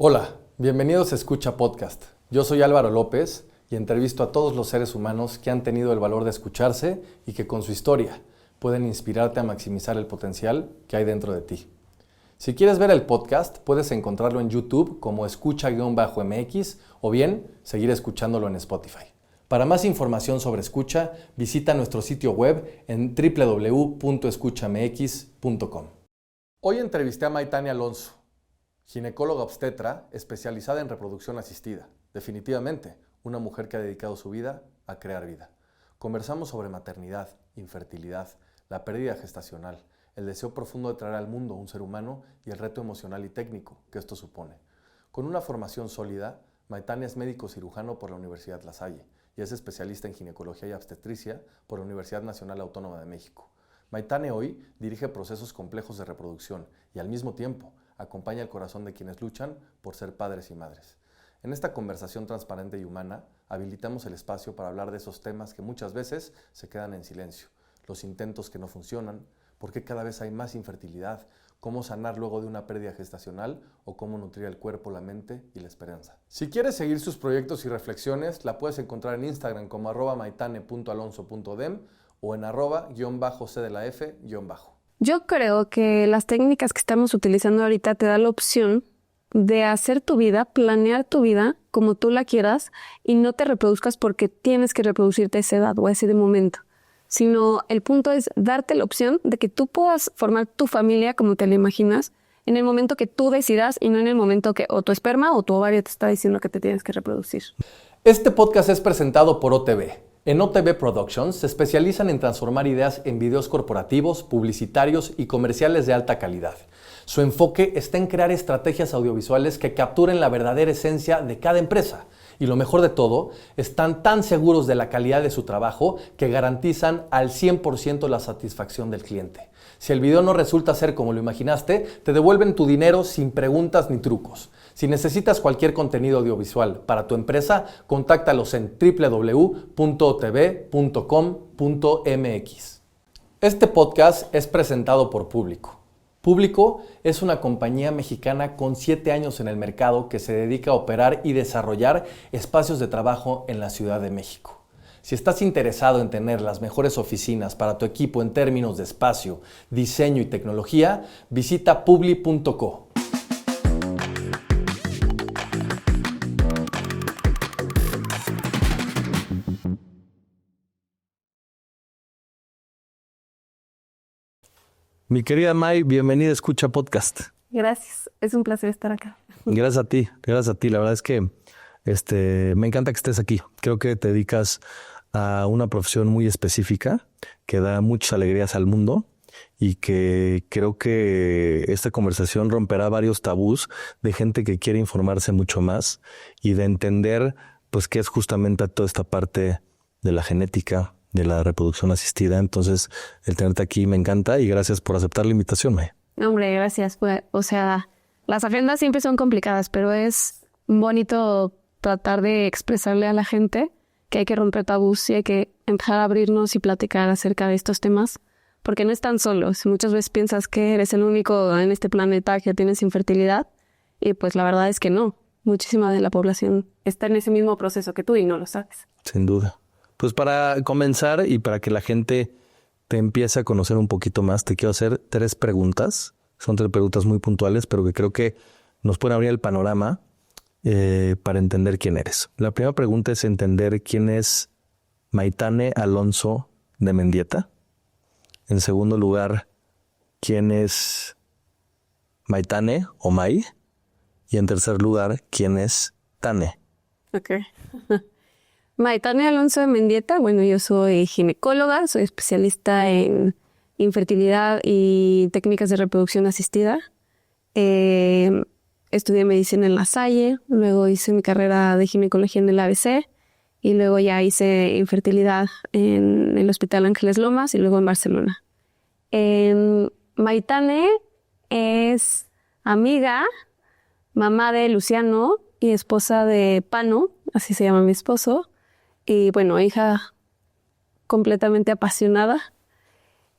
Hola, bienvenidos a Escucha Podcast. Yo soy Álvaro López y entrevisto a todos los seres humanos que han tenido el valor de escucharse y que con su historia pueden inspirarte a maximizar el potencial que hay dentro de ti. Si quieres ver el podcast, puedes encontrarlo en YouTube como escucha-mx o bien seguir escuchándolo en Spotify. Para más información sobre escucha, visita nuestro sitio web en www.escuchamx.com. Hoy entrevisté a Maitane Alonso, ginecóloga obstetra especializada en reproducción asistida. Definitivamente, una mujer que ha dedicado su vida a crear vida. Conversamos sobre maternidad, infertilidad, la pérdida gestacional, el deseo profundo de traer al mundo un ser humano y el reto emocional y técnico que esto supone. Con una formación sólida, Maitane es médico cirujano por la Universidad La Salle y es especialista en ginecología y obstetricia por la Universidad Nacional Autónoma de México. Maitane hoy dirige procesos complejos de reproducción y al mismo tiempo acompaña el corazón de quienes luchan por ser padres y madres. En esta conversación transparente y humana, habilitamos el espacio para hablar de esos temas que muchas veces se quedan en silencio. Los intentos que no funcionan, por qué cada vez hay más infertilidad, cómo sanar luego de una pérdida gestacional o cómo nutrir el cuerpo, la mente y la esperanza. Si quieres seguir sus proyectos y reflexiones, la puedes encontrar en Instagram como @maitane.alonso.dem o en @_c de la F_. Yo creo que las técnicas que estamos utilizando ahorita te dan la opción de hacer tu vida, planear tu vida como tú la quieras y no te reproduzcas porque tienes que reproducirte a esa edad o a ese momento, sino el punto es darte la opción de que tú puedas formar tu familia como te la imaginas en el momento que tú decidas y no en el momento que o tu esperma o tu ovario te está diciendo que te tienes que reproducir. Este podcast es presentado por OTV. En OTV Productions se especializan en transformar ideas en videos corporativos, publicitarios y comerciales de alta calidad. Su enfoque está en crear estrategias audiovisuales que capturen la verdadera esencia de cada empresa. Y lo mejor de todo, están tan seguros de la calidad de su trabajo que garantizan al 100% la satisfacción del cliente. Si el video no resulta ser como lo imaginaste, te devuelven tu dinero sin preguntas ni trucos. Si necesitas cualquier contenido audiovisual para tu empresa, contáctalos en www.otv.com.mx. Este podcast es presentado por Público. Público es una compañía mexicana con 7 años en el mercado que se dedica a operar y desarrollar espacios de trabajo en la Ciudad de México. Si estás interesado en tener las mejores oficinas para tu equipo en términos de espacio, diseño y tecnología, visita publi.co. Mi querida May, bienvenida a Escucha Podcast. Gracias, es un placer estar acá. Gracias a ti. La verdad es que me encanta que estés aquí. Creo que te dedicas a una profesión muy específica que da muchas alegrías al mundo y que creo que esta conversación romperá varios tabús de gente que quiere informarse mucho más y de entender pues qué es justamente toda esta parte de la genética, de la reproducción asistida. Entonces, el tenerte aquí me encanta y gracias por aceptar la invitación, May. Hombre, gracias. O sea, las agendas siempre son complicadas, pero es bonito tratar de expresarle a la gente que hay que romper tabús y hay que empezar a abrirnos y platicar acerca de estos temas, porque no están solos. Muchas veces piensas que eres el único en este planeta que tienes infertilidad y pues la verdad es que no. Muchísima de la población está en ese mismo proceso que tú y no lo sabes. Sin duda. Pues para comenzar y para que la gente te empiece a conocer un poquito más, te quiero hacer 3 preguntas. Son 3 preguntas muy puntuales, pero que creo que nos pueden abrir el panorama para entender quién eres. La primera pregunta es entender quién es Maitane Alonso de Mendieta. En segundo lugar, quién es Maitane o May. Y en tercer lugar, quién es Tane. Ok. Maitane Alonso de Mendieta, bueno, yo soy ginecóloga, soy especialista en infertilidad y técnicas de reproducción asistida. Estudié medicina en La Salle, luego hice mi carrera de ginecología en el ABC y luego ya hice infertilidad en el Hospital Ángeles Lomas y luego en Barcelona. Maitane es amiga, mamá de Luciano y esposa de Pano, así se llama mi esposo. Y bueno, hija completamente apasionada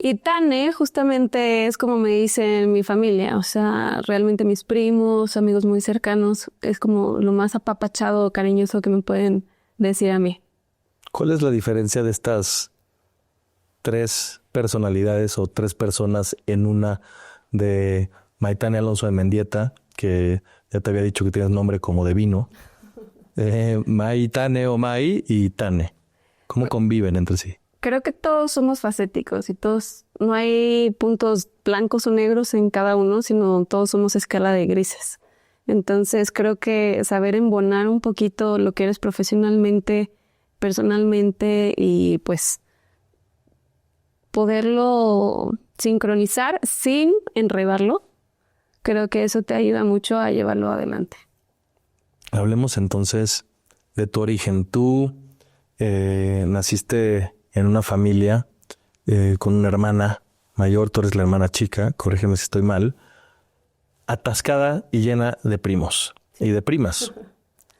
Y Tane justamente es como me dicen mi familia, o sea, realmente mis primos, amigos muy cercanos, es como lo más apapachado, cariñoso que me pueden decir a mí. ¿Cuál es la diferencia de estas 3 personalidades o 3 personas en una de Maitane Alonso de Mendieta, que ya te había dicho que tienes nombre como de vino? Maitane o Mai y Tane. ¿Cómo conviven entre sí? Creo que todos somos facéticos y todos, no hay puntos blancos o negros en cada uno, sino todos somos escala de grises. Entonces creo que saber embonar un poquito lo que eres profesionalmente, personalmente y pues poderlo sincronizar sin enredarlo, creo que eso te ayuda mucho a llevarlo adelante. Hablemos entonces de tu origen. Tú naciste en una familia con una hermana mayor, tú eres la hermana chica, corrígeme si estoy mal, atascada y llena de primos y de primas.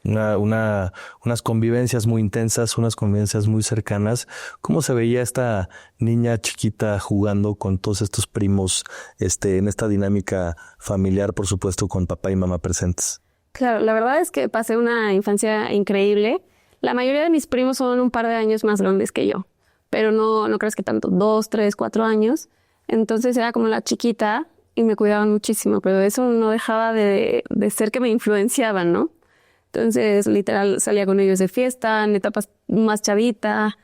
Unas convivencias muy intensas, unas convivencias muy cercanas. ¿Cómo se veía esta niña chiquita jugando con todos estos primos en esta dinámica familiar, por supuesto, con papá y mamá presentes? Claro, la verdad es que pasé una infancia increíble. La mayoría de mis primos son un par de años más grandes que yo, pero no crees que tanto, 2, 3, 4 años. Entonces era como la chiquita y me cuidaban muchísimo, pero eso no dejaba de ser que me influenciaban, ¿no? Entonces, literal, salía con ellos de fiesta, en etapas más chavita,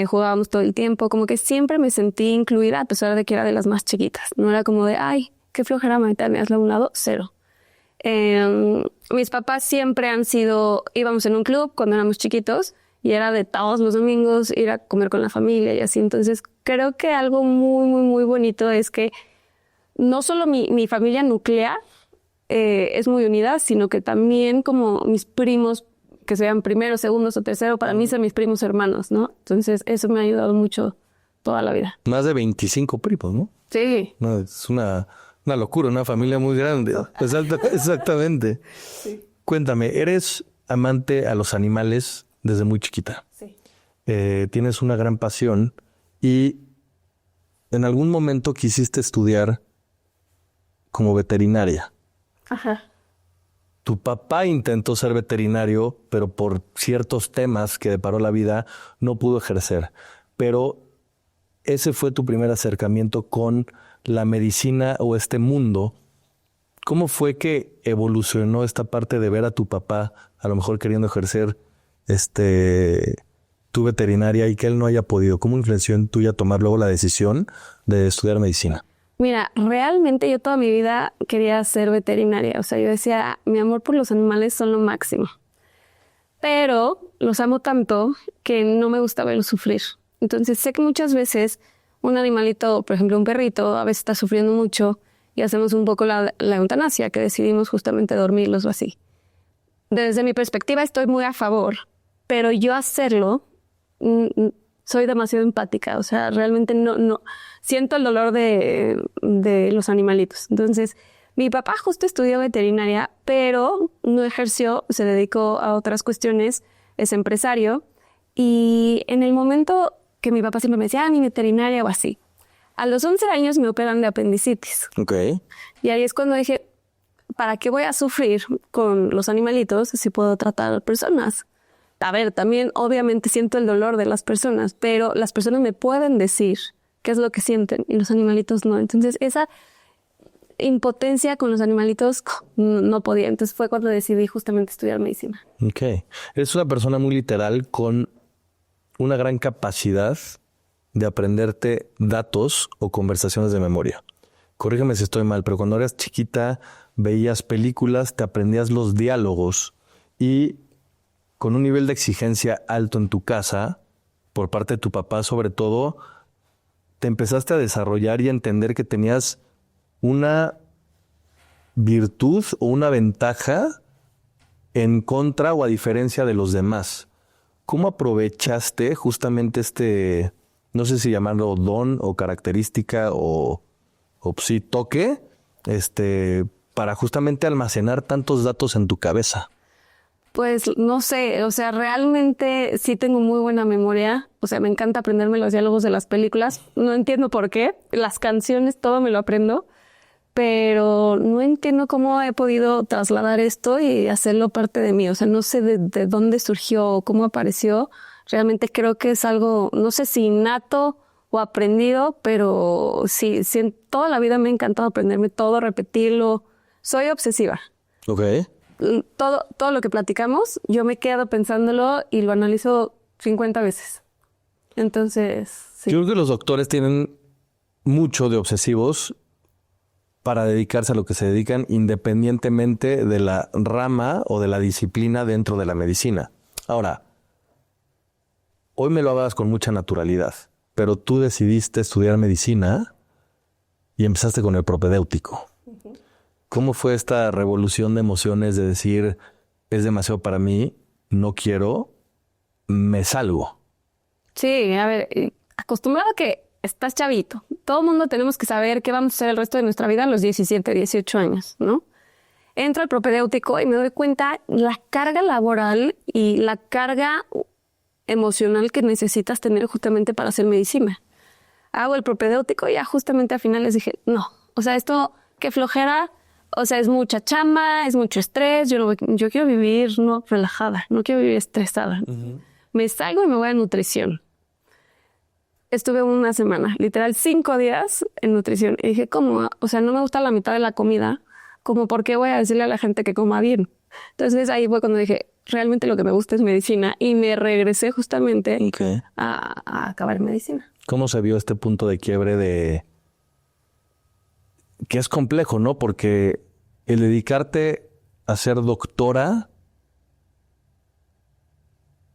jugábamos todo el tiempo, como que siempre me sentí incluida a pesar de que era de las más chiquitas. No era como de, ay, qué flojera, Maitane, hazlo a un lado, cero. Mis papás siempre han sido, íbamos en un club cuando éramos chiquitos y era de todos los domingos ir a comer con la familia y así. Entonces creo que algo muy, muy, muy bonito es que no solo mi familia nuclear es muy unida, sino que también como mis primos, que sean primeros, segundos o terceros, para mí son mis primos hermanos, ¿no? Entonces eso me ha ayudado mucho toda la vida. Más de 25 primos, ¿no? Sí. No, es una locura, una familia muy grande. Exactamente. Sí. Cuéntame, ¿eres amante a los animales desde muy chiquita? Sí. Tienes una gran pasión y en algún momento quisiste estudiar como veterinaria. Ajá. Tu papá intentó ser veterinario, pero por ciertos temas que deparó la vida no pudo ejercer. Pero ese fue tu primer acercamiento con la medicina o este mundo. ¿Cómo fue que evolucionó esta parte de ver a tu papá a lo mejor queriendo ejercer tu veterinaria y que él no haya podido? ¿Cómo influenció en tuya tomar luego la decisión de estudiar medicina? Mira, realmente yo toda mi vida quería ser veterinaria. O sea, yo decía, mi amor por los animales son lo máximo. Pero los amo tanto que no me gusta verlos sufrir. Entonces sé que muchas veces un animalito, por ejemplo un perrito, a veces está sufriendo mucho y hacemos un poco la eutanasia, que decidimos justamente dormirlos o así. Desde mi perspectiva estoy muy a favor, pero yo hacerlo, soy demasiado empática. O sea, realmente no siento el dolor de los animalitos. Entonces, mi papá justo estudió veterinaria, pero no ejerció, se dedicó a otras cuestiones, es empresario. Y en el momento que mi papá siempre me decía, mi veterinaria o así. A los 11 años me operan de apendicitis. Ok. Y ahí es cuando dije, ¿para qué voy a sufrir con los animalitos si puedo tratar a personas? A ver, también obviamente siento el dolor de las personas, pero las personas me pueden decir qué es lo que sienten y los animalitos no. Entonces esa impotencia con los animalitos no podía. Entonces fue cuando decidí justamente estudiar medicina. Ok. Eres una persona muy literal con una gran capacidad de aprenderte datos o conversaciones de memoria. Corrígeme si estoy mal, pero cuando eras chiquita veías películas, te aprendías los diálogos y con un nivel de exigencia alto en tu casa, por parte de tu papá sobre todo, te empezaste a desarrollar y a entender que tenías una virtud o una ventaja en contra o a diferencia de los demás. ¿Cómo aprovechaste justamente no sé si llamarlo don o característica o sí, toque, para justamente almacenar tantos datos en tu cabeza? Pues no sé, o sea, realmente sí tengo muy buena memoria. O sea, me encanta aprenderme los diálogos de las películas. No entiendo por qué. Las canciones, todo me lo aprendo. Pero no entiendo cómo he podido trasladar esto y hacerlo parte de mí. O sea, no sé de dónde surgió o cómo apareció. Realmente creo que es algo, no sé si innato o aprendido, pero sí, en toda la vida me ha encantado aprenderme todo, repetirlo. Soy obsesiva. Ok. Todo lo que platicamos, yo me quedo pensándolo y lo analizo 50 veces. Entonces, sí. Yo creo que los doctores tienen mucho de obsesivos para dedicarse a lo que se dedican, independientemente de la rama o de la disciplina dentro de la medicina. Ahora, hoy me lo hablas con mucha naturalidad, pero tú decidiste estudiar medicina y empezaste con el propedéutico. ¿Cómo fue esta revolución de emociones de decir, es demasiado para mí, no quiero, me salgo? Sí, a ver, acostumbrado a que estás chavito. Todo el mundo tenemos que saber qué vamos a hacer el resto de nuestra vida a los 17, 18 años, ¿no? Entro al propedéutico y me doy cuenta la carga laboral y la carga emocional que necesitas tener justamente para hacer medicina. Hago el propedéutico y ya justamente al final les dije, no, o sea, esto, qué flojera. O sea, es mucha chamba, es mucho estrés. Yo quiero vivir relajada, no quiero vivir estresada. Me salgo y me voy a nutrición. Estuve una semana, literal 5 días en nutrición. Y dije, ¿cómo? O sea, no me gusta la mitad de la comida. ¿Cómo por qué voy a decirle a la gente que coma bien? Entonces ahí fue cuando dije, realmente lo que me gusta es medicina. Y me regresé justamente a acabar medicina. ¿Cómo se vio este punto de quiebre de... que es complejo, ¿no? Porque el dedicarte a ser doctora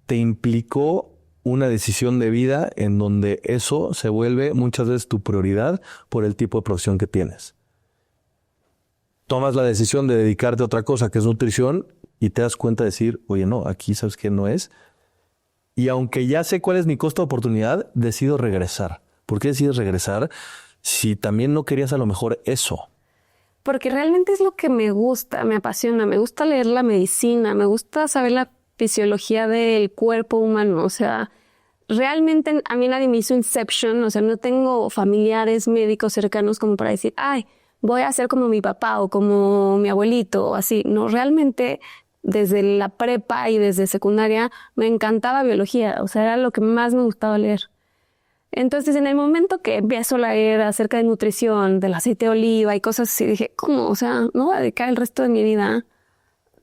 te implicó una decisión de vida en donde eso se vuelve muchas veces tu prioridad por el tipo de profesión que tienes. Tomas la decisión de dedicarte a otra cosa que es nutrición y te das cuenta de decir, oye, no, aquí sabes que no es. Y aunque ya sé cuál es mi costo de oportunidad, decido regresar. ¿Por qué decides regresar si también no querías a lo mejor eso? Porque realmente es lo que me gusta, me apasiona. Me gusta leer la medicina, me gusta saber la fisiología del cuerpo humano. O sea, realmente a mí nadie me hizo Inception. O sea, no tengo familiares médicos cercanos como para decir, ay, voy a ser como mi papá o como mi abuelito o así. No, realmente desde la prepa y desde secundaria me encantaba biología. O sea, era lo que más me gustaba leer. Entonces, en el momento que empiezo a leer acerca de nutrición, del aceite de oliva y cosas así, dije, ¿cómo? O sea, no voy a dedicar el resto de mi vida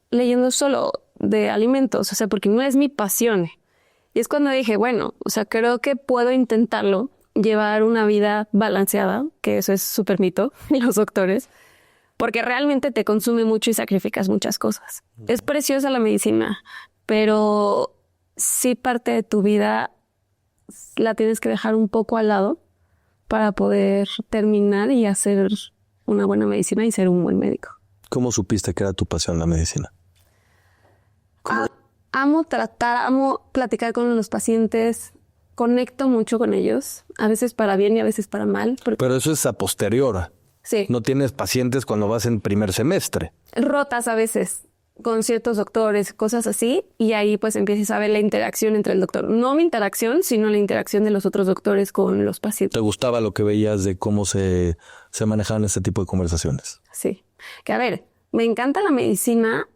leyendo solo de alimentos, o sea, porque no es mi pasión. Y es cuando dije, bueno, o sea, creo que puedo intentarlo, llevar una vida balanceada, que eso es súper mito, y los doctores, porque realmente te consume mucho y sacrificas muchas cosas. Es preciosa la medicina, pero sí parte de tu vida la tienes que dejar un poco al lado para poder terminar y hacer una buena medicina y ser un buen médico. ¿Cómo supiste que era tu pasión la medicina? Amo platicar con los pacientes, conecto mucho con ellos, a veces para bien y a veces para mal. Pero eso es a posterior. Sí. No tienes pacientes cuando vas en primer semestre. Rotas a veces con ciertos doctores, cosas así, y ahí pues empiezas a ver la interacción entre el doctor. No mi interacción, sino la interacción de los otros doctores con los pacientes. ¿Te gustaba lo que veías de cómo se manejaban este tipo de conversaciones? Sí. Que a ver, me encanta la medicina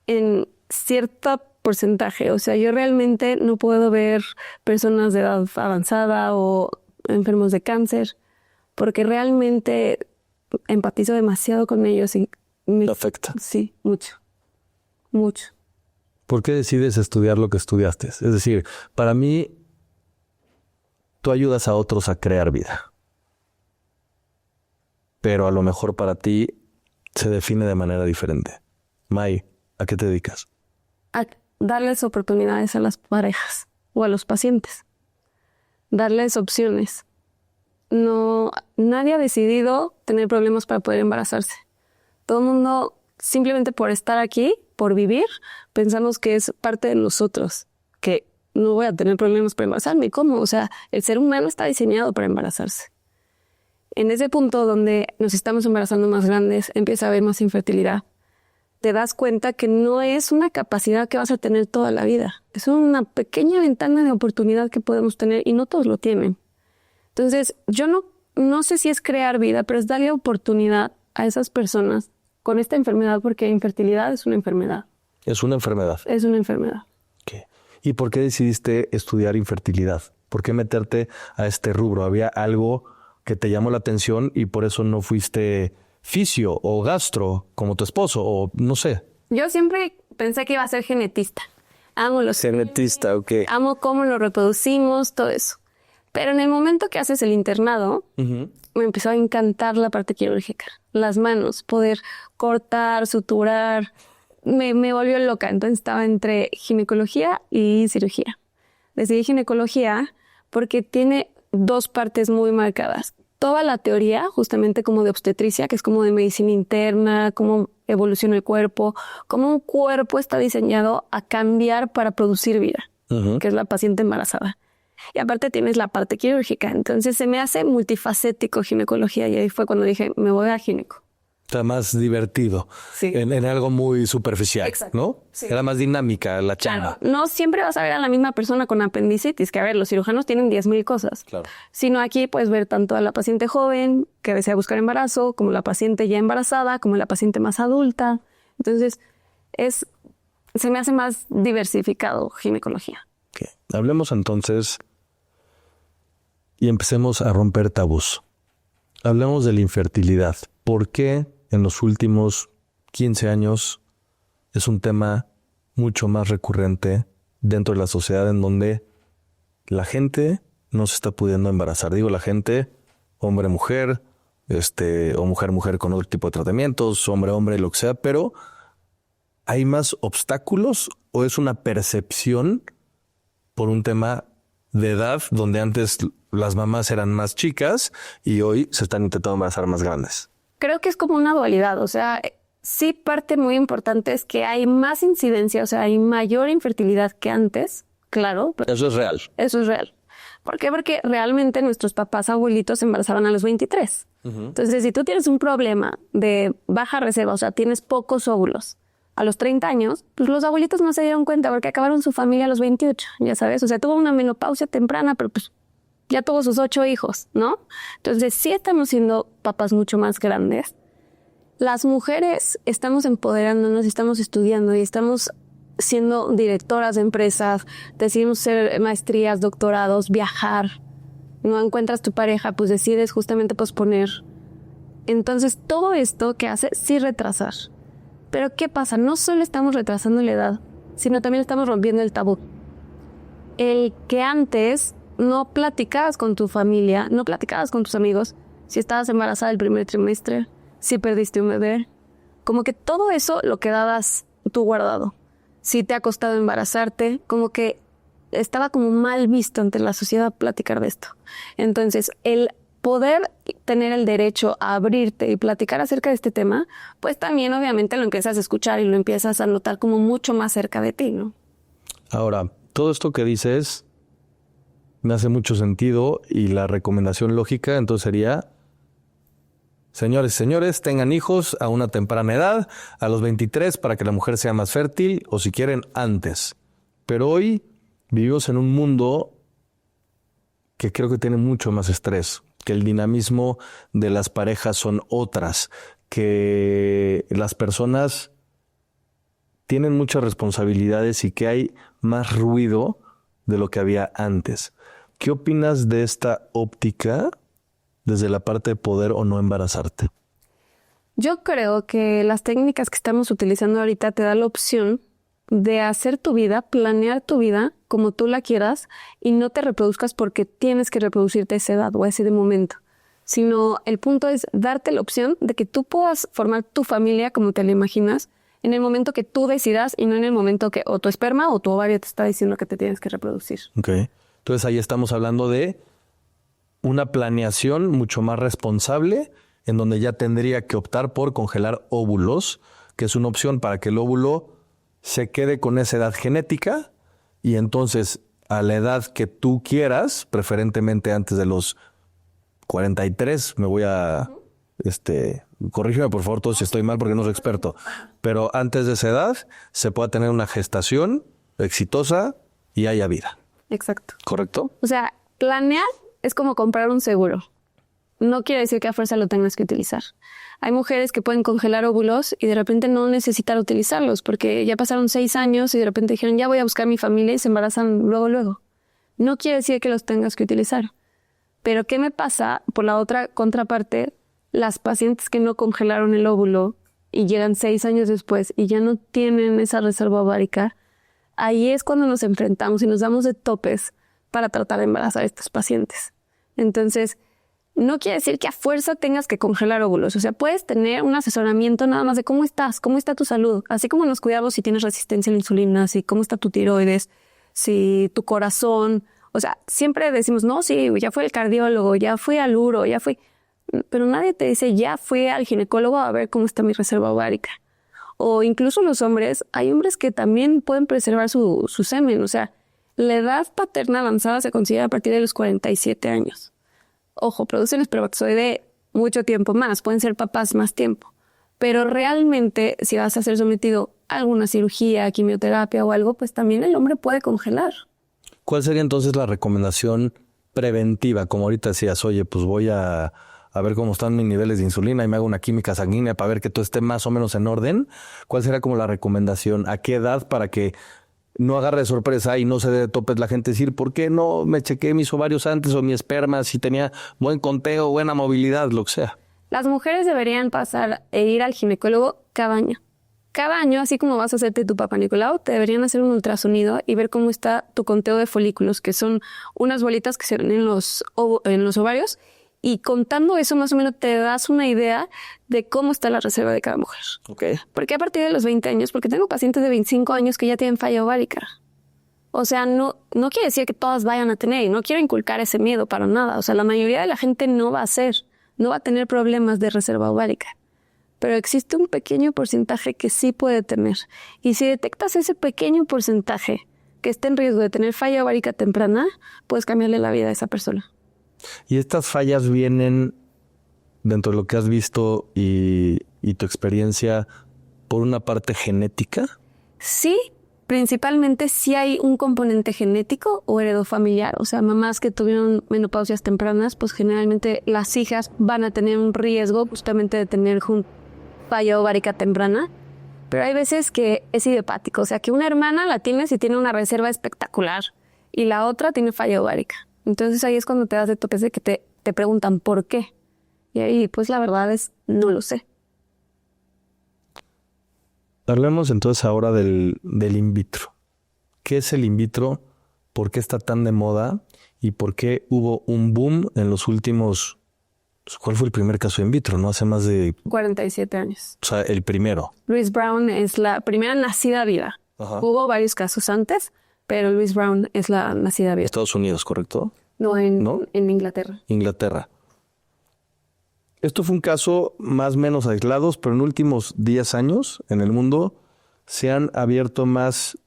en cierto porcentaje. O sea, yo realmente no puedo ver personas de edad avanzada o enfermos de cáncer porque realmente empatizo demasiado con ellos y me afecta. Sí, mucho. Mucho. ¿Por qué decides estudiar lo que estudiaste? Es decir, para mí, tú ayudas a otros a crear vida. Pero a lo mejor para ti se define de manera diferente. May, ¿a qué te dedicas? A darles oportunidades a las parejas o a los pacientes. Darles opciones. No, nadie ha decidido tener problemas para poder embarazarse. Todo el mundo, simplemente por estar aquí, por vivir, pensamos que es parte de nosotros, que no voy a tener problemas para embarazarme. ¿Cómo? O sea, el ser humano está diseñado para embarazarse. En ese punto donde nos estamos embarazando más grandes, empieza a haber más infertilidad. te das cuenta que no es una capacidad que vas a tener toda la vida. Es una pequeña ventana de oportunidad que podemos tener y no todos lo tienen. Entonces, yo no sé si es crear vida, pero es darle oportunidad a esas personas con esta enfermedad, porque infertilidad es una enfermedad. Es una enfermedad. Es una enfermedad. ¿Qué? ¿Y por qué decidiste estudiar infertilidad? ¿Por qué meterte a este rubro? ¿Había algo que te llamó la atención y por eso no fuiste fisio o gastro como tu esposo o no sé? Yo siempre pensé que iba a ser genetista. Amo los Genetista, ok. amo cómo lo reproducimos, todo eso. Pero en el momento que haces el internado, me empezó a encantar la parte quirúrgica. Las manos, poder cortar, suturar, me volvió loca. Entonces estaba entre ginecología y cirugía. Decidí ginecología porque tiene dos partes muy marcadas. Toda la teoría, justamente como de obstetricia, que es como de medicina interna, cómo evoluciona el cuerpo, cómo un cuerpo está diseñado a cambiar para producir vida, que es la paciente embarazada. Y aparte tienes la parte quirúrgica. Entonces se me hace multifacético ginecología y ahí fue cuando dije, me voy a gineco. Está más divertido. Sí. En algo muy superficial, exacto, ¿no? Sí. Era más dinámica la chamba. Claro, no siempre vas a ver a la misma persona con apendicitis, que a ver, los cirujanos tienen 10,000 cosas. Claro. Sino aquí puedes ver tanto a la paciente joven que desea buscar embarazo, como la paciente ya embarazada, como la paciente más adulta. Entonces, se me hace más diversificado ginecología. Okay. Hablemos entonces y empecemos a romper tabús. Hablemos de la infertilidad. ¿Por qué en los últimos 15 años es un tema mucho más recurrente dentro de la sociedad en donde la gente no se está pudiendo embarazar? Digo la gente, hombre-mujer, o mujer-mujer con otro tipo de tratamientos, hombre-hombre, lo que sea, pero ¿hay más obstáculos o es una percepción por un tema de edad donde antes las mamás eran más chicas y hoy se están intentando embarazar más grandes? Creo que es como una dualidad, o sea, sí parte muy importante es que hay más incidencia, o sea, hay mayor infertilidad que antes, claro. Pero eso es real. Eso es real. ¿Por qué? Porque realmente nuestros papás abuelitos se embarazaban a los 23. Entonces, si tú tienes un problema de baja reserva, o sea, tienes pocos óvulos a los 30 años, pues los abuelitos no se dieron cuenta porque acabaron su familia a los 28, ya sabes. O sea, tuvo una menopausia temprana, pero pues ya tuvo sus 8 hijos, ¿no? Entonces, sí estamos siendo papás mucho más grandes. Las mujeres estamos empoderándonos, estamos estudiando y estamos siendo directoras de empresas, decidimos hacer maestrías, doctorados, viajar. No encuentras tu pareja, pues decides justamente posponer. Entonces, todo esto que hace, sí retrasar. Pero, ¿qué pasa? No solo estamos retrasando la edad, sino también estamos rompiendo el tabú. El que antes no platicabas con tu familia, no platicabas con tus amigos, si estabas embarazada el primer trimestre, si perdiste un bebé. Como que todo eso lo quedabas tú guardado. Si te ha costado embarazarte, como que estaba como mal visto ante la sociedad platicar de esto. Entonces, el poder tener el derecho a abrirte y platicar acerca de este tema, pues también obviamente lo empiezas a escuchar y lo empiezas a notar como mucho más cerca de ti, ¿no? Ahora, todo esto que dices me hace mucho sentido y la recomendación lógica entonces sería: señores, tengan hijos a una temprana edad, a los 23, para que la mujer sea más fértil, o si quieren, antes. Pero hoy vivimos en un mundo que creo que tiene mucho más estrés, que el dinamismo de las parejas son otras, que las personas tienen muchas responsabilidades y que hay más ruido de lo que había antes. ¿Qué opinas de esta óptica desde la parte de poder o no embarazarte? Yo creo que las técnicas que estamos utilizando ahorita te da la opción de hacer tu vida, planear tu vida como tú la quieras y no te reproduzcas porque tienes que reproducirte a esa edad o a ese momento, sino el punto es darte la opción de que tú puedas formar tu familia como te la imaginas en el momento que tú decidas y no en el momento que o tu esperma o tu ovario te está diciendo que te tienes que reproducir. Ok. Entonces ahí estamos hablando de una planeación mucho más responsable en donde ya tendría que optar por congelar óvulos, que es una opción para que el óvulo se quede con esa edad genética y entonces a la edad que tú quieras, preferentemente antes de los 43, me voy a corrígeme por favor todo si estoy mal porque no soy experto, pero antes de esa edad se pueda tener una gestación exitosa y haya vida. Exacto. ¿Correcto? O sea, planear es como comprar un seguro. No quiere decir que a fuerza lo tengas que utilizar. Hay mujeres que pueden congelar óvulos y de repente no necesitan utilizarlos porque ya pasaron 6 años y de repente dijeron, ya voy a buscar a mi familia y se embarazan luego. No quiere decir que los tengas que utilizar. Pero ¿qué me pasa? Por la otra contraparte, las pacientes que no congelaron el óvulo y llegan 6 años después y ya no tienen esa reserva ovárica, ahí es cuando nos enfrentamos y nos damos de topes para tratar de embarazar a estos pacientes. Entonces, no quiere decir que a fuerza tengas que congelar óvulos. O sea, puedes tener un asesoramiento nada más de cómo estás, cómo está tu salud. Así como nos cuidamos si tienes resistencia a la insulina, si cómo está tu tiroides, si tu corazón. O sea, siempre decimos, no, sí, ya fui al cardiólogo, ya fui al uro, ya fui. Pero nadie te dice, ya fui al ginecólogo a ver cómo está mi reserva ovárica. O incluso los hombres, hay hombres que también pueden preservar su semen. O sea, la edad paterna avanzada se considera a partir de los 47 años. Ojo, producen espermatozoide mucho tiempo más, pueden ser papás más tiempo. Pero realmente, si vas a ser sometido a alguna cirugía, quimioterapia o algo, pues también el hombre puede congelar. ¿Cuál sería entonces la recomendación preventiva? Como ahorita decías, oye, pues voy a ver cómo están mis niveles de insulina y me hago una química sanguínea para ver que todo esté más o menos en orden. ¿Cuál sería como la recomendación? ¿A qué edad para que no agarre de sorpresa y no se dé de topes la gente decir, ¿por qué no me chequé mis ovarios antes o mi esperma si tenía buen conteo, buena movilidad, lo que sea? Las mujeres deberían pasar e ir al ginecólogo cada año. Cada año, así como vas a hacerte tu Papá Nicolau, te deberían hacer un ultrasonido y ver cómo está tu conteo de folículos, que son unas bolitas que se ven en los ovarios. Y contando eso, más o menos te das una idea de cómo está la reserva de cada mujer. Okay. Porque a partir de los 20 años, porque tengo pacientes de 25 años que ya tienen falla ovárica. O sea, no quiere decir que todas vayan a tener, y no quiero inculcar ese miedo para nada. O sea, la mayoría de la gente no va a tener problemas de reserva ovárica. Pero existe un pequeño porcentaje que sí puede tener. Y si detectas ese pequeño porcentaje que está en riesgo de tener falla ovárica temprana, puedes cambiarle la vida a esa persona. ¿Y estas fallas vienen, dentro de lo que has visto y tu experiencia, por una parte genética? Sí, principalmente sí hay un componente genético o heredofamiliar. O sea, mamás que tuvieron menopausias tempranas, pues generalmente las hijas van a tener un riesgo justamente de tener falla ovárica temprana. Pero hay veces que es idiopático. O sea, que una hermana la tiene si tiene una reserva espectacular y la otra tiene falla ovárica. Entonces ahí es cuando te das de topes de que te preguntan ¿por qué? Y ahí pues la verdad es no lo sé. Hablemos entonces ahora del in vitro. ¿Qué es el in vitro? ¿Por qué está tan de moda? ¿Y por qué hubo un boom en los últimos... ¿Cuál fue el primer caso in vitro? ¿No? Hace más de... 47 años. O sea, el primero. Louise Brown es la primera nacida viva. Ajá. Hubo varios casos antes, pero Louise Brown es la nacida viva. Estados Unidos, ¿correcto? No, en Inglaterra. Inglaterra. Esto fue un caso más o menos aislado, pero en los últimos 10 años en el mundo se han abierto más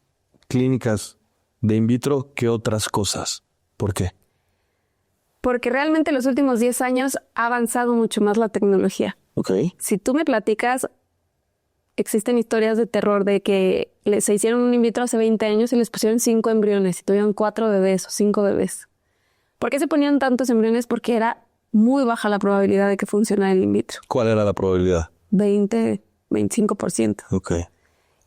clínicas de in vitro que otras cosas. ¿Por qué? Porque realmente en los últimos 10 años ha avanzado mucho más la tecnología. Okay. Si tú me platicas, existen historias de terror de que se hicieron un in vitro hace 20 años y les pusieron 5 embriones y tuvieron 4 bebés o 5 bebés. ¿Por qué se ponían tantos embriones? Porque era muy baja la probabilidad de que funcionara el in vitro. ¿Cuál era la probabilidad? 25%. Ok.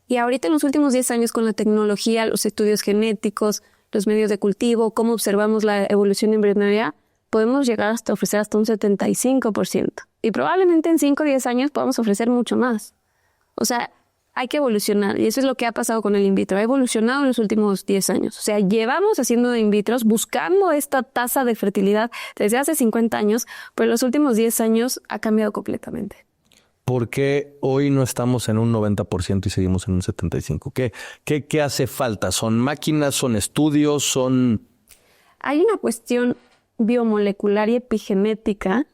Y ahorita en los últimos 10 años con la tecnología, los estudios genéticos, los medios de cultivo, cómo observamos la evolución embrionaria, podemos llegar hasta ofrecer hasta un 75%. Y probablemente en 5 o 10 años podamos ofrecer mucho más. O sea, hay que evolucionar. Y eso es lo que ha pasado con el in vitro. Ha evolucionado en los últimos 10 años. O sea, llevamos haciendo in vitros, buscando esta tasa de fertilidad desde hace 50 años, pero en los últimos 10 años ha cambiado completamente. ¿Por qué hoy no estamos en un 90% y seguimos en un 75%? ¿Qué hace falta? ¿Son máquinas? ¿Son estudios? ¿Son...? Hay una cuestión biomolecular y epigenética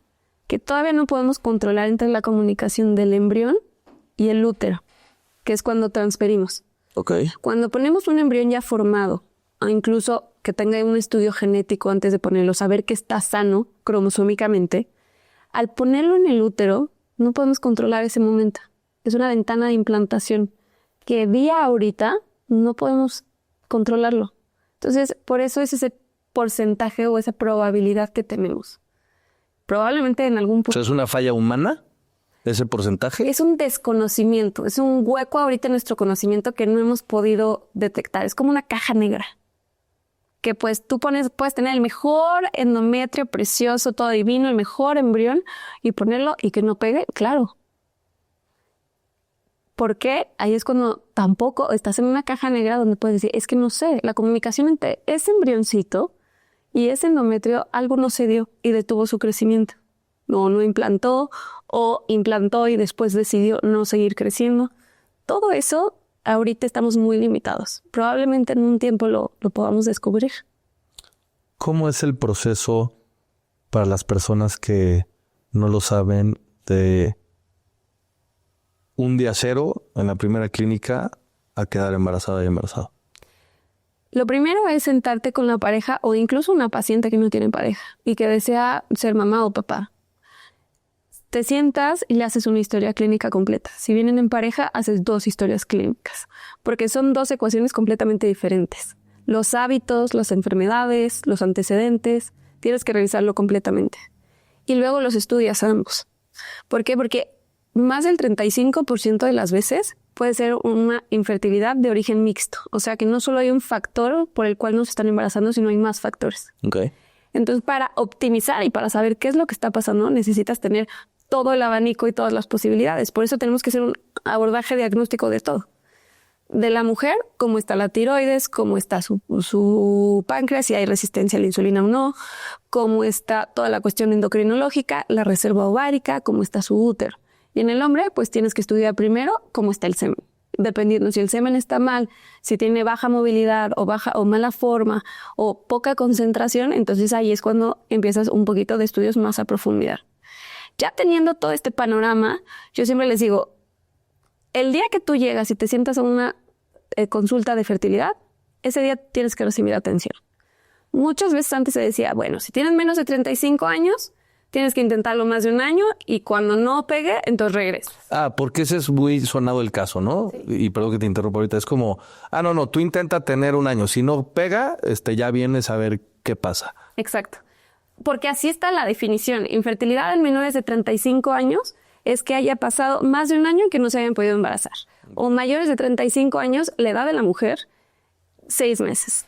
que todavía no podemos controlar entre la comunicación del embrión y el útero, que es cuando transferimos. Okay. Cuando ponemos un embrión ya formado, o incluso que tenga un estudio genético antes de ponerlo, saber que está sano cromosómicamente, Al ponerlo en el útero, no podemos controlar ese momento. Es una ventana de implantación que día ahorita no podemos controlarlo. Entonces, por eso es ese porcentaje o esa probabilidad que tenemos. Probablemente en algún punto. ¿Es una falla humana ese porcentaje? Es un desconocimiento, es un hueco ahorita en nuestro conocimiento que no hemos podido detectar. Es como una caja negra. Que pues tú puedes tener el mejor endometrio precioso, todo divino, el mejor embrión y ponerlo y que no pegue, claro. ¿Por qué? Ahí es cuando tampoco estás en una caja negra donde puedes decir, es que no sé, la comunicación entre ese embrioncito y ese endometrio, algo no se dio y detuvo su crecimiento. No implantó o implantó y después decidió no seguir creciendo. Todo eso, ahorita estamos muy limitados. Probablemente en un tiempo lo podamos descubrir. ¿Cómo es el proceso para las personas que no lo saben de un día cero en la primera clínica a quedar embarazada y embarazado? Lo primero es sentarte con la pareja o incluso una paciente que no tiene pareja y que desea ser mamá o papá. Te sientas y le haces una historia clínica completa. Si vienen en pareja, haces 2 historias clínicas, porque son 2 ecuaciones completamente diferentes. Los hábitos, las enfermedades, los antecedentes, tienes que revisarlo completamente. Y luego los estudias ambos. ¿Por qué? Porque más del 35% de las veces puede ser una infertilidad de origen mixto. O sea que no solo hay un factor por el cual no se están embarazando, sino hay más factores. Okay. Entonces, para optimizar y para saber qué es lo que está pasando, necesitas tener todo el abanico y todas las posibilidades. Por eso tenemos que hacer un abordaje diagnóstico de todo. De la mujer, cómo está la tiroides, cómo está su páncreas, si hay resistencia a la insulina o no, cómo está toda la cuestión endocrinológica, la reserva ovárica, cómo está su útero. Y en el hombre, pues tienes que estudiar primero cómo está el semen. Dependiendo si el semen está mal, si tiene baja movilidad o mala forma o poca concentración, entonces ahí es cuando empiezas un poquito de estudios más a profundidad. Ya teniendo todo este panorama, yo siempre les digo, el día que tú llegas y te sientas a una consulta de fertilidad, ese día tienes que recibir atención. Muchas veces antes se decía, bueno, si tienes menos de 35 años, tienes que intentarlo más de un año y cuando no pegue, entonces regresas. Porque ese es muy sonado el caso, ¿no? Sí. Y perdón que te interrumpa ahorita, es como, no, tú intenta tener un año. Si no pega, ya vienes a ver qué pasa. Exacto. Porque así está la definición. Infertilidad en menores de 35 años es que haya pasado más de un año que no se hayan podido embarazar. O mayores de 35 años, la edad de la mujer, 6 meses.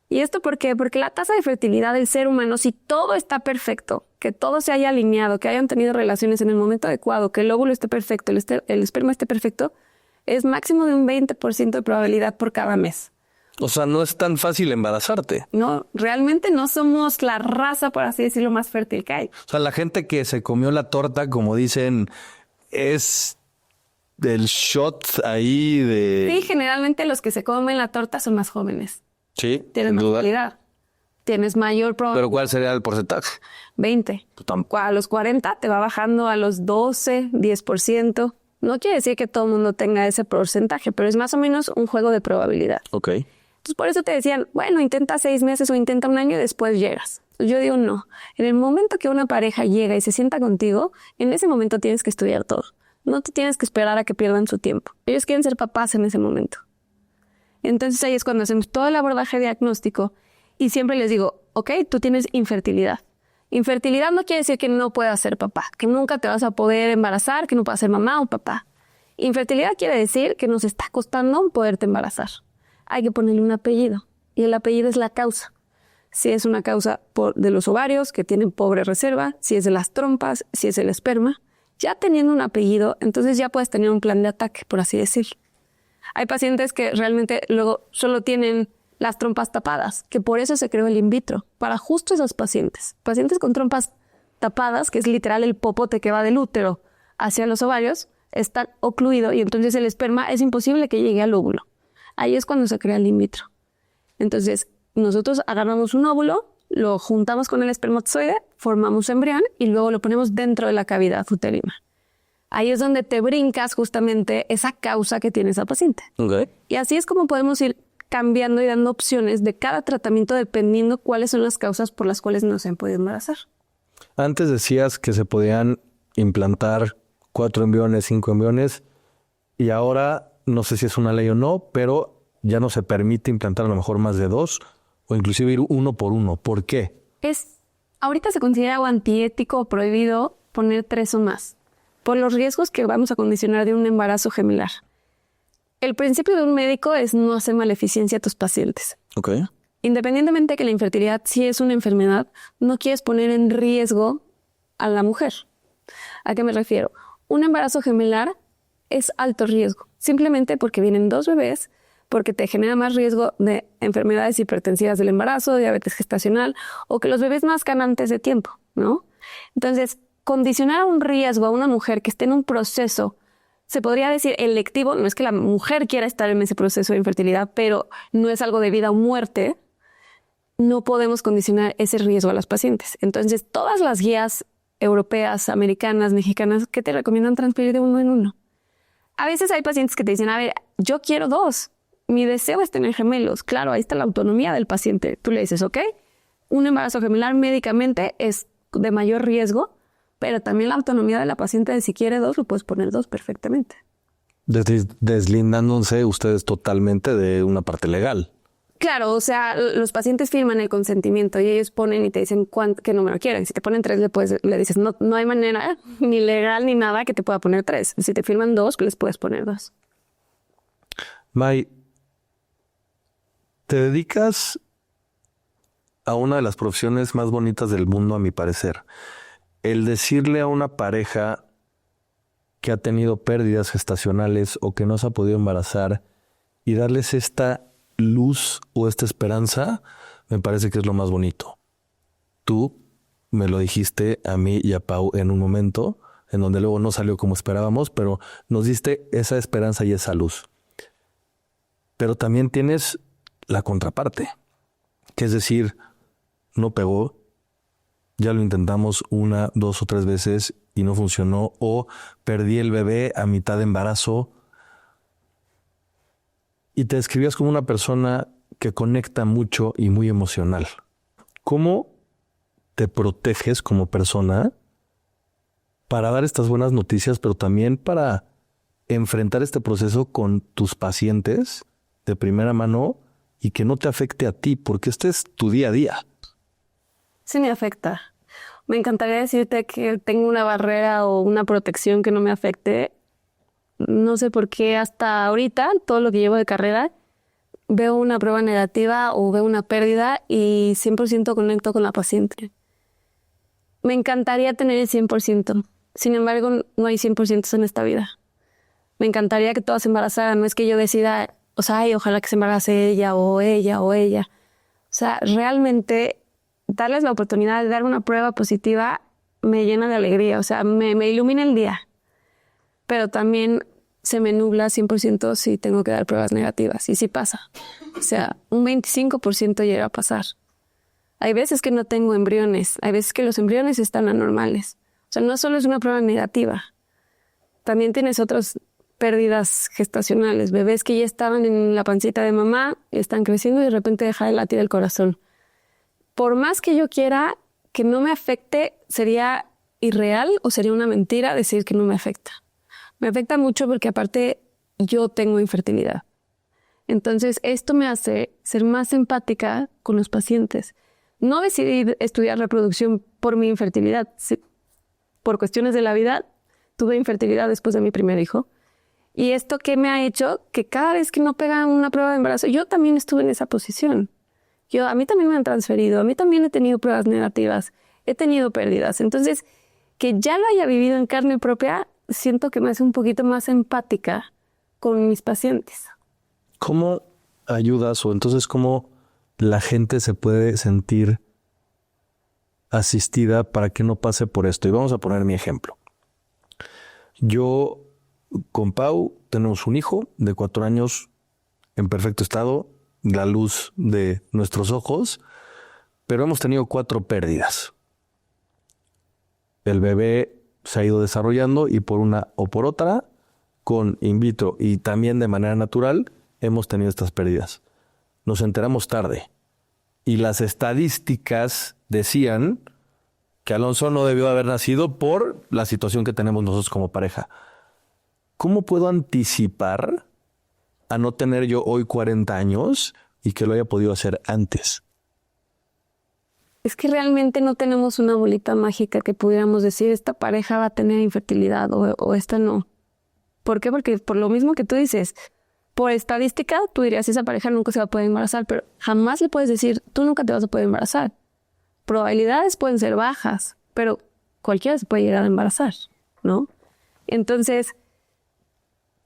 ¿Y esto por qué? Porque la tasa de fertilidad del ser humano, si todo está perfecto, que todo se haya alineado, que hayan tenido relaciones en el momento adecuado, que el óvulo esté perfecto, el esperma esté perfecto, es máximo de un 20% de probabilidad por cada mes. O sea, no es tan fácil embarazarte. No, realmente no somos la raza, por así decirlo, más fértil que hay. O sea, la gente que se comió la torta, como dicen, es del shot ahí de... Sí, generalmente los que se comen la torta son más jóvenes. Sí, tienes más probabilidad. Tienes mayor probabilidad. ¿Pero cuál sería el porcentaje? 20. A los 40 te va bajando a los 12, 10%. No quiere decir que todo el mundo tenga ese porcentaje, pero es más o menos un juego de probabilidad. Ok. Entonces, por eso te decían, bueno, intenta 6 meses o intenta un año y después llegas. Yo digo, no. En el momento que una pareja llega y se sienta contigo, en ese momento tienes que estudiar todo. No te tienes que esperar a que pierdan su tiempo. Ellos quieren ser papás en ese momento. Entonces, ahí es cuando hacemos todo el abordaje diagnóstico y siempre les digo, ok, tú tienes infertilidad. Infertilidad no quiere decir que no puedas ser papá, que nunca te vas a poder embarazar, que no puedas ser mamá o papá. Infertilidad quiere decir que nos está costando poderte embarazar. Hay que ponerle un apellido y el apellido es la causa. Si es una causa de los ovarios que tienen pobre reserva, si es de las trompas, si es el esperma, ya teniendo un apellido, entonces ya puedes tener un plan de ataque, por así decirlo. Hay pacientes que realmente luego solo tienen las trompas tapadas, que por eso se creó el in vitro, para justo esos pacientes. Pacientes con trompas tapadas, que es literal el popote que va del útero hacia los ovarios, está ocluido y entonces el esperma es imposible que llegue al óvulo. Ahí es cuando se crea el in vitro. Entonces, nosotros agarramos un óvulo, lo juntamos con el espermatozoide, formamos embrión y luego lo ponemos dentro de la cavidad uterina. Ahí es donde te brincas justamente esa causa que tiene esa paciente. Okay. Y así es como podemos ir cambiando y dando opciones de cada tratamiento dependiendo cuáles son las causas por las cuales no se han podido embarazar. Antes decías que se podían implantar 4 embriones, 5 embriones, y ahora no sé si es una ley o no, pero ya no se permite implantar a lo mejor más de 2 o inclusive ir 1 por 1. ¿Por qué? Ahorita se considera algo antiético o prohibido poner 3 o más, por los riesgos que vamos a condicionar de un embarazo gemelar. El principio de un médico es no hacer maleficencia a tus pacientes. Ok. Independientemente de que la infertilidad sí es una enfermedad, no quieres poner en riesgo a la mujer. ¿A qué me refiero? Un embarazo gemelar es alto riesgo, simplemente porque vienen 2 bebés, porque te genera más riesgo de enfermedades hipertensivas del embarazo, diabetes gestacional, o que los bebés nazcan antes de tiempo, ¿no? Entonces, condicionar a un riesgo a una mujer que esté en un proceso, se podría decir electivo, no es que la mujer quiera estar en ese proceso de infertilidad, pero no es algo de vida o muerte, no podemos condicionar ese riesgo a las pacientes. Entonces, todas las guías europeas, americanas, mexicanas, ¿qué te recomiendan transferir de 1 en 1? A veces hay pacientes que te dicen, a ver, yo quiero 2, mi deseo es tener gemelos. Claro, ahí está la autonomía del paciente. Tú le dices, ok, un embarazo gemelar médicamente es de mayor riesgo, pero también la autonomía de la paciente de si quiere 2, lo puedes poner 2 perfectamente. Deslindándose ustedes totalmente de una parte legal. Claro, o sea, los pacientes firman el consentimiento y ellos ponen y te dicen qué número quieren. Si te ponen 3, le dices, no hay manera, ni legal ni nada que te pueda poner 3. Si te firman 2, les puedes poner 2. May, te dedicas a una de las profesiones más bonitas del mundo, a mi parecer. El decirle a una pareja que ha tenido pérdidas gestacionales o que no se ha podido embarazar y darles esta luz o esta esperanza, me parece que es lo más bonito. Tú me lo dijiste a mí y a Pau en un momento en donde luego no salió como esperábamos, pero nos diste esa esperanza y esa luz. Pero también tienes la contraparte, que es decir, no pegó, ya lo intentamos 1, 2 o 3 veces y no funcionó, o perdí el bebé a mitad de embarazo. Y te describías como una persona que conecta mucho y muy emocional. ¿Cómo te proteges como persona para dar estas buenas noticias, pero también para enfrentar este proceso con tus pacientes de primera mano y que no te afecte a ti? Porque este es tu día a día. Sí me afecta. Me encantaría decirte que tengo una barrera o una protección que no me afecte. No sé por qué hasta ahorita, todo lo que llevo de carrera, veo una prueba negativa o veo una pérdida y 100% conecto con la paciente. Me encantaría tener el 100%. Sin embargo, no hay 100% en esta vida. Me encantaría que todas se embarazaran. No es que yo decida, o sea, ay, ojalá que se embarace ella o ella o ella. O sea, realmente darles la oportunidad de dar una prueba positiva me llena de alegría. O sea, me ilumina el día. Pero también se me nubla 100% si tengo que dar pruebas negativas. Y sí pasa. O sea, un 25% llega a pasar. Hay veces que no tengo embriones. Hay veces que los embriones están anormales. O sea, no solo es una prueba negativa. También tienes otras pérdidas gestacionales. Bebés que ya estaban en la pancita de mamá, están creciendo y de repente deja de latir el corazón. Por más que yo quiera que no me afecte, sería irreal o sería una mentira decir que no me afecta. Me afecta mucho porque aparte yo tengo infertilidad. Entonces esto me hace ser más empática con los pacientes. No decidí estudiar reproducción por mi infertilidad. Por cuestiones de la vida tuve infertilidad después de mi primer hijo. Y esto que me ha hecho que cada vez que no pegan una prueba de embarazo, yo también estuve en esa posición. A mí también me han transferido, a mí también he tenido pruebas negativas, he tenido pérdidas. Entonces, que ya lo haya vivido en carne propia, siento que me hace un poquito más empática con mis pacientes. ¿Cómo ayudas o entonces cómo la gente se puede sentir asistida para que no pase por esto? Y vamos a poner mi ejemplo. Yo con Pau tenemos un hijo de 4 años en perfecto estado, la luz de nuestros ojos, pero hemos tenido 4 pérdidas. El bebé se ha ido desarrollando y por una o por otra, con in vitro y también de manera natural, hemos tenido estas pérdidas. Nos enteramos tarde y las estadísticas decían que Alonso no debió haber nacido por la situación que tenemos nosotros como pareja. ¿Cómo puedo anticipar a no tener yo hoy 40 años y que lo haya podido hacer antes? Es que realmente no tenemos una bolita mágica que pudiéramos decir esta pareja va a tener infertilidad o esta no. ¿Por qué? Porque por lo mismo que tú dices, por estadística tú dirías esa pareja nunca se va a poder embarazar, pero jamás le puedes decir tú nunca te vas a poder embarazar. Probabilidades pueden ser bajas, pero cualquiera se puede llegar a embarazar, ¿no? Entonces,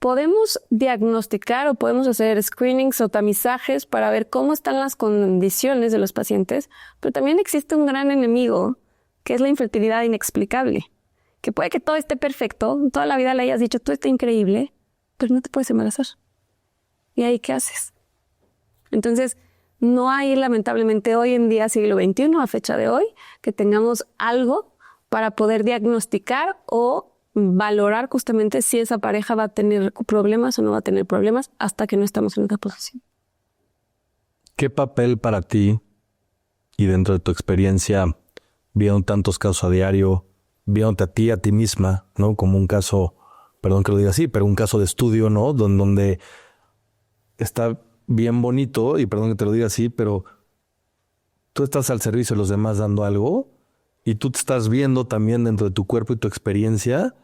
podemos diagnosticar o podemos hacer screenings o tamizajes para ver cómo están las condiciones de los pacientes, pero también existe un gran enemigo que es la infertilidad inexplicable, que puede que todo esté perfecto, toda la vida le hayas dicho todo está increíble, pero no te puedes embarazar. ¿Y ahí qué haces? Entonces, no hay lamentablemente hoy en día, siglo XXI, a fecha de hoy, que tengamos algo para poder diagnosticar o valorar justamente si esa pareja va a tener problemas o no va a tener problemas hasta que no estamos en esa posición. ¿Qué papel para ti y dentro de tu experiencia, viendo tantos casos a diario, viéndote a ti misma, ¿no? Como un caso, perdón que lo diga así, pero un caso de estudio, ¿no? Donde está bien bonito, y perdón que te lo diga así, pero tú estás al servicio de los demás dando algo y tú te estás viendo también dentro de tu cuerpo y tu experiencia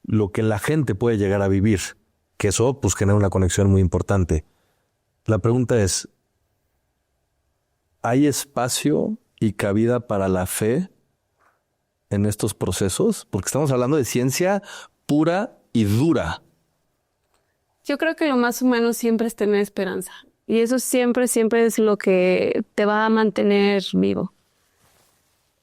lo que la gente puede llegar a vivir, que eso pues genera una conexión muy importante. La pregunta es, ¿hay espacio y cabida para la fe en estos procesos? Porque estamos hablando de ciencia pura y dura. Yo creo que lo más humano siempre es tener esperanza. Y eso siempre es lo que te va a mantener vivo.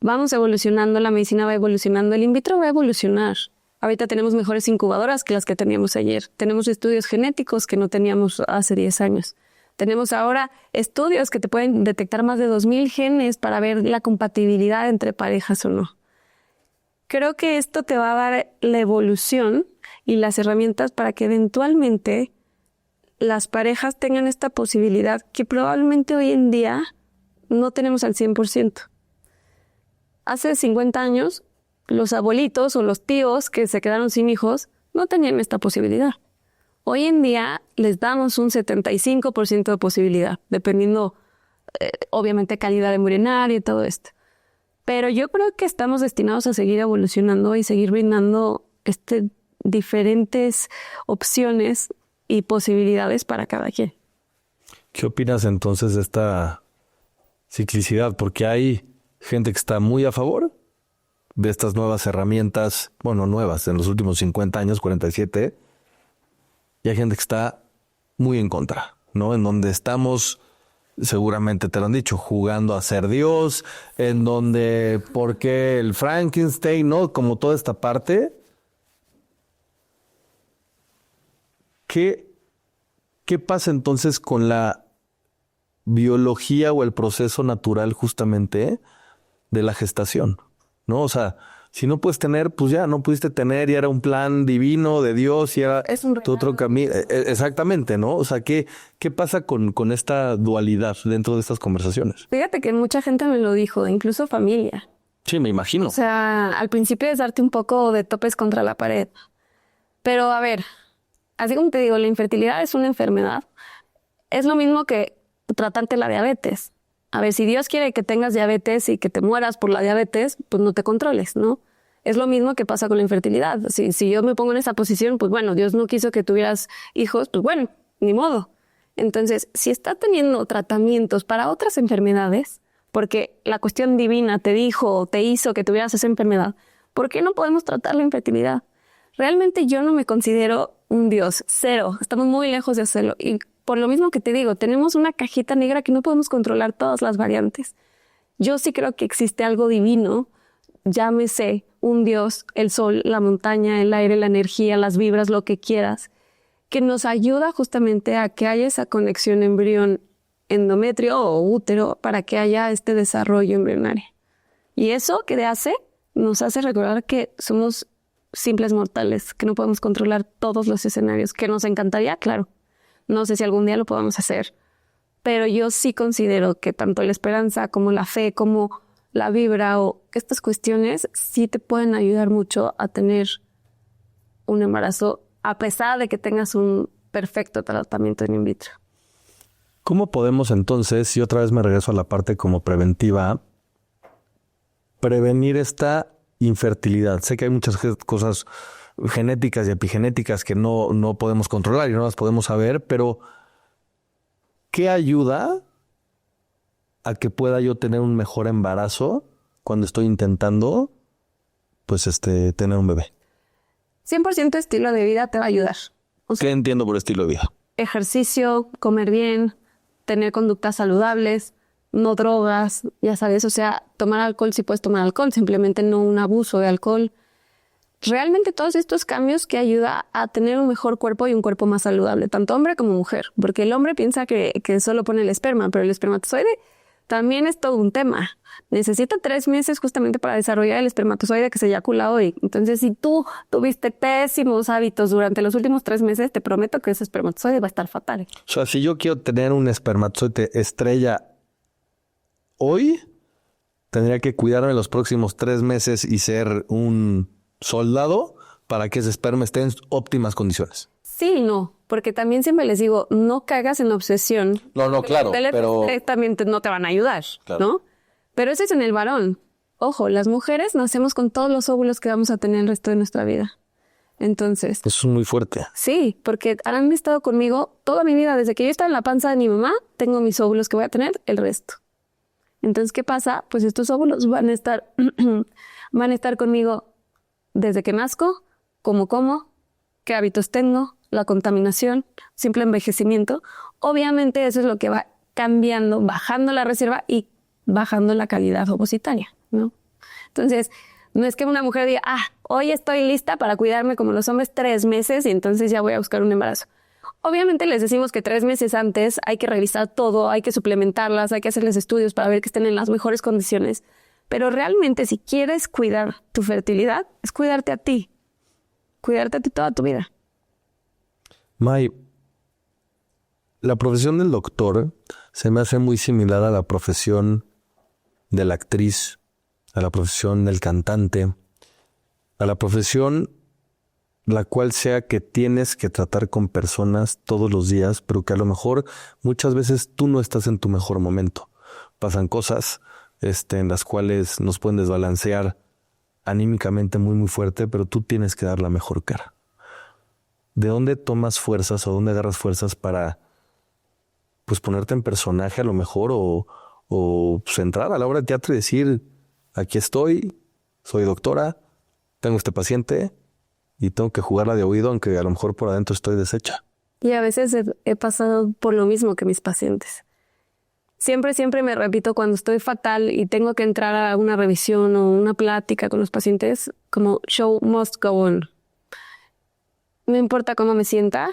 Vamos evolucionando, la medicina va evolucionando, el in vitro va a evolucionar. Ahorita tenemos mejores incubadoras que las que teníamos ayer. Tenemos estudios genéticos que no teníamos hace 10 años. Tenemos ahora estudios que te pueden detectar más de 2000 genes para ver la compatibilidad entre parejas o no. Creo que esto te va a dar la evolución y las herramientas para que eventualmente las parejas tengan esta posibilidad que probablemente hoy en día no tenemos al 100%. Hace 50 años, los abuelitos o los tíos que se quedaron sin hijos no tenían esta posibilidad. Hoy en día les damos un 75% de posibilidad, dependiendo, obviamente, calidad embrionaria y todo esto. Pero yo creo que estamos destinados a seguir evolucionando y seguir brindando diferentes opciones y posibilidades para cada quien. ¿Qué opinas entonces de esta ciclicidad? Porque hay gente que está muy a favor de estas nuevas herramientas, bueno, nuevas, en los últimos 50 años, 47, y hay gente que está muy en contra, ¿no? En donde estamos, seguramente te lo han dicho, jugando a ser Dios, en donde, ¿por qué el Frankenstein, no? Como toda esta parte. ¿Qué pasa entonces con la biología o el proceso natural justamente de la gestación? ¿No? O sea, si no puedes tener, pues ya no pudiste tener y era un plan divino de Dios y era tu otro camino. Exactamente, ¿no? O sea, ¿qué pasa con esta dualidad dentro de estas conversaciones? Fíjate que mucha gente me lo dijo, incluso familia. Sí, me imagino. O sea, al principio es darte un poco de topes contra la pared. Pero a ver, así como te digo, la infertilidad es una enfermedad. Es lo mismo que tratarte la diabetes. A ver, si Dios quiere que tengas diabetes y que te mueras por la diabetes, pues no te controles, ¿no? Es lo mismo que pasa con la infertilidad. Si yo me pongo en esa posición, pues bueno, Dios no quiso que tuvieras hijos, pues bueno, ni modo. Entonces, si está teniendo tratamientos para otras enfermedades, porque la cuestión divina te dijo o te hizo que tuvieras esa enfermedad, ¿por qué no podemos tratar la infertilidad? Realmente yo no me considero un Dios, cero. Estamos muy lejos de hacerlo. Y por lo mismo que te digo, tenemos una cajita negra que no podemos controlar todas las variantes. Yo sí creo que existe algo divino, llámese un Dios, el sol, la montaña, el aire, la energía, las vibras, lo que quieras, que nos ayuda justamente a que haya esa conexión embrión-endometrio o útero para que haya este desarrollo embrionario. Y eso que hace, nos hace recordar que somos simples mortales, que no podemos controlar todos los escenarios, que nos encantaría, claro. No sé si algún día lo podamos hacer, pero yo sí considero que tanto la esperanza como la fe, como la vibra o estas cuestiones sí te pueden ayudar mucho a tener un embarazo a pesar de que tengas un perfecto tratamiento in vitro. ¿Cómo podemos entonces, y otra vez me regreso a la parte como preventiva, prevenir esta infertilidad? Sé que hay muchas cosas genéticas y epigenéticas que no podemos controlar y no las podemos saber, pero ¿qué ayuda a que pueda yo tener un mejor embarazo cuando estoy intentando tener un bebé? 100% estilo de vida te va a ayudar. O sea, ¿qué entiendo por estilo de vida? ejercicio, comer bien, tener conductas saludables, no drogas, ya sabes, o sea, tomar alcohol si puedes tomar alcohol, simplemente no un abuso de alcohol. Realmente todos estos cambios que ayuda a tener un mejor cuerpo y un cuerpo más saludable, tanto hombre como mujer, porque el hombre piensa que solo pone el esperma, pero el espermatozoide también es todo un tema. Necesita 3 meses justamente para desarrollar el espermatozoide que se eyacula hoy. Entonces, si tú tuviste pésimos hábitos durante los últimos 3 meses, te prometo que ese espermatozoide va a estar fatal. O sea, si yo quiero tener un espermatozoide estrella hoy, tendría que cuidarme los próximos 3 meses y ser un soldado para que ese esperma esté en óptimas condiciones. Sí y no, porque también siempre les digo, no caigas en obsesión. No, claro, pero También no te van a ayudar, claro, ¿no? Pero eso es en el varón. Ojo, las mujeres nacemos con todos los óvulos que vamos a tener el resto de nuestra vida. Entonces, eso es muy fuerte. sí, porque han estado conmigo toda mi vida. Desde que yo estaba en la panza de mi mamá, tengo mis óvulos que voy a tener el resto. Entonces, ¿qué pasa? Pues estos óvulos van a estar conmigo desde que nazco, cómo como, qué hábitos tengo, la contaminación, simple envejecimiento. Obviamente eso es lo que va cambiando, bajando la reserva y bajando la calidad ovocitaria, ¿no? Entonces, no es que una mujer diga, hoy estoy lista para cuidarme como los hombres 3 meses y entonces ya voy a buscar un embarazo. Obviamente les decimos que 3 meses antes hay que revisar todo, hay que suplementarlas, hay que hacerles estudios para ver que estén en las mejores condiciones. Pero realmente si quieres cuidar tu fertilidad, es cuidarte a ti toda tu vida. May, la profesión del doctor se me hace muy similar a la profesión de la actriz, a la profesión del cantante, a la profesión la cual sea que tienes que tratar con personas todos los días, pero que a lo mejor muchas veces tú no estás en tu mejor momento. Pasan cosas en las cuales nos pueden desbalancear anímicamente muy, muy fuerte, pero tú tienes que dar la mejor cara. ¿De dónde tomas fuerzas o dónde agarras fuerzas para pues ponerte en personaje a lo mejor o pues, entrar a la obra de teatro y decir, aquí estoy, soy doctora, tengo este paciente y tengo que jugarla de oído, aunque a lo mejor por adentro estoy deshecha? Y a veces he pasado por lo mismo que mis pacientes. Siempre me repito cuando estoy fatal y tengo que entrar a una revisión o una plática con los pacientes, como show must go on. No importa cómo me sienta,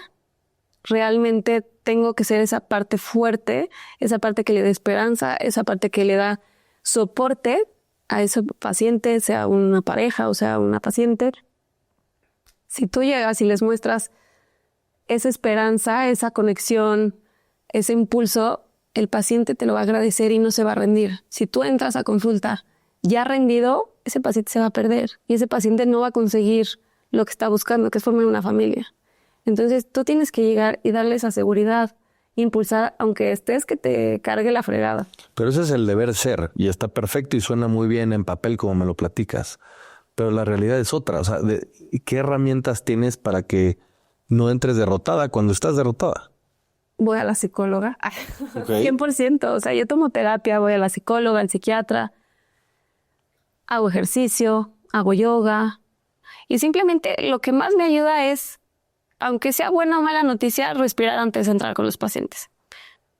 realmente tengo que ser esa parte fuerte, esa parte que le da esperanza, esa parte que le da soporte a ese paciente, sea una pareja o sea una paciente. Si tú llegas y les muestras esa esperanza, esa conexión, ese impulso, el paciente te lo va a agradecer y no se va a rendir. Si tú entras a consulta ya rendido, ese paciente se va a perder y ese paciente no va a conseguir lo que está buscando, que es formar una familia. Entonces tú tienes que llegar y darle esa seguridad, impulsar, aunque estés que te cargue la fregada. Pero ese es el deber ser y está perfecto y suena muy bien en papel como me lo platicas. Pero la realidad es otra. O sea, ¿qué herramientas tienes para que no entres derrotada cuando estás derrotada? Voy a la psicóloga. Okay. 100%. O sea, yo tomo terapia, voy a la psicóloga, al psiquiatra, hago ejercicio, hago yoga. Y simplemente lo que más me ayuda es, aunque sea buena o mala noticia, respirar antes de entrar con los pacientes.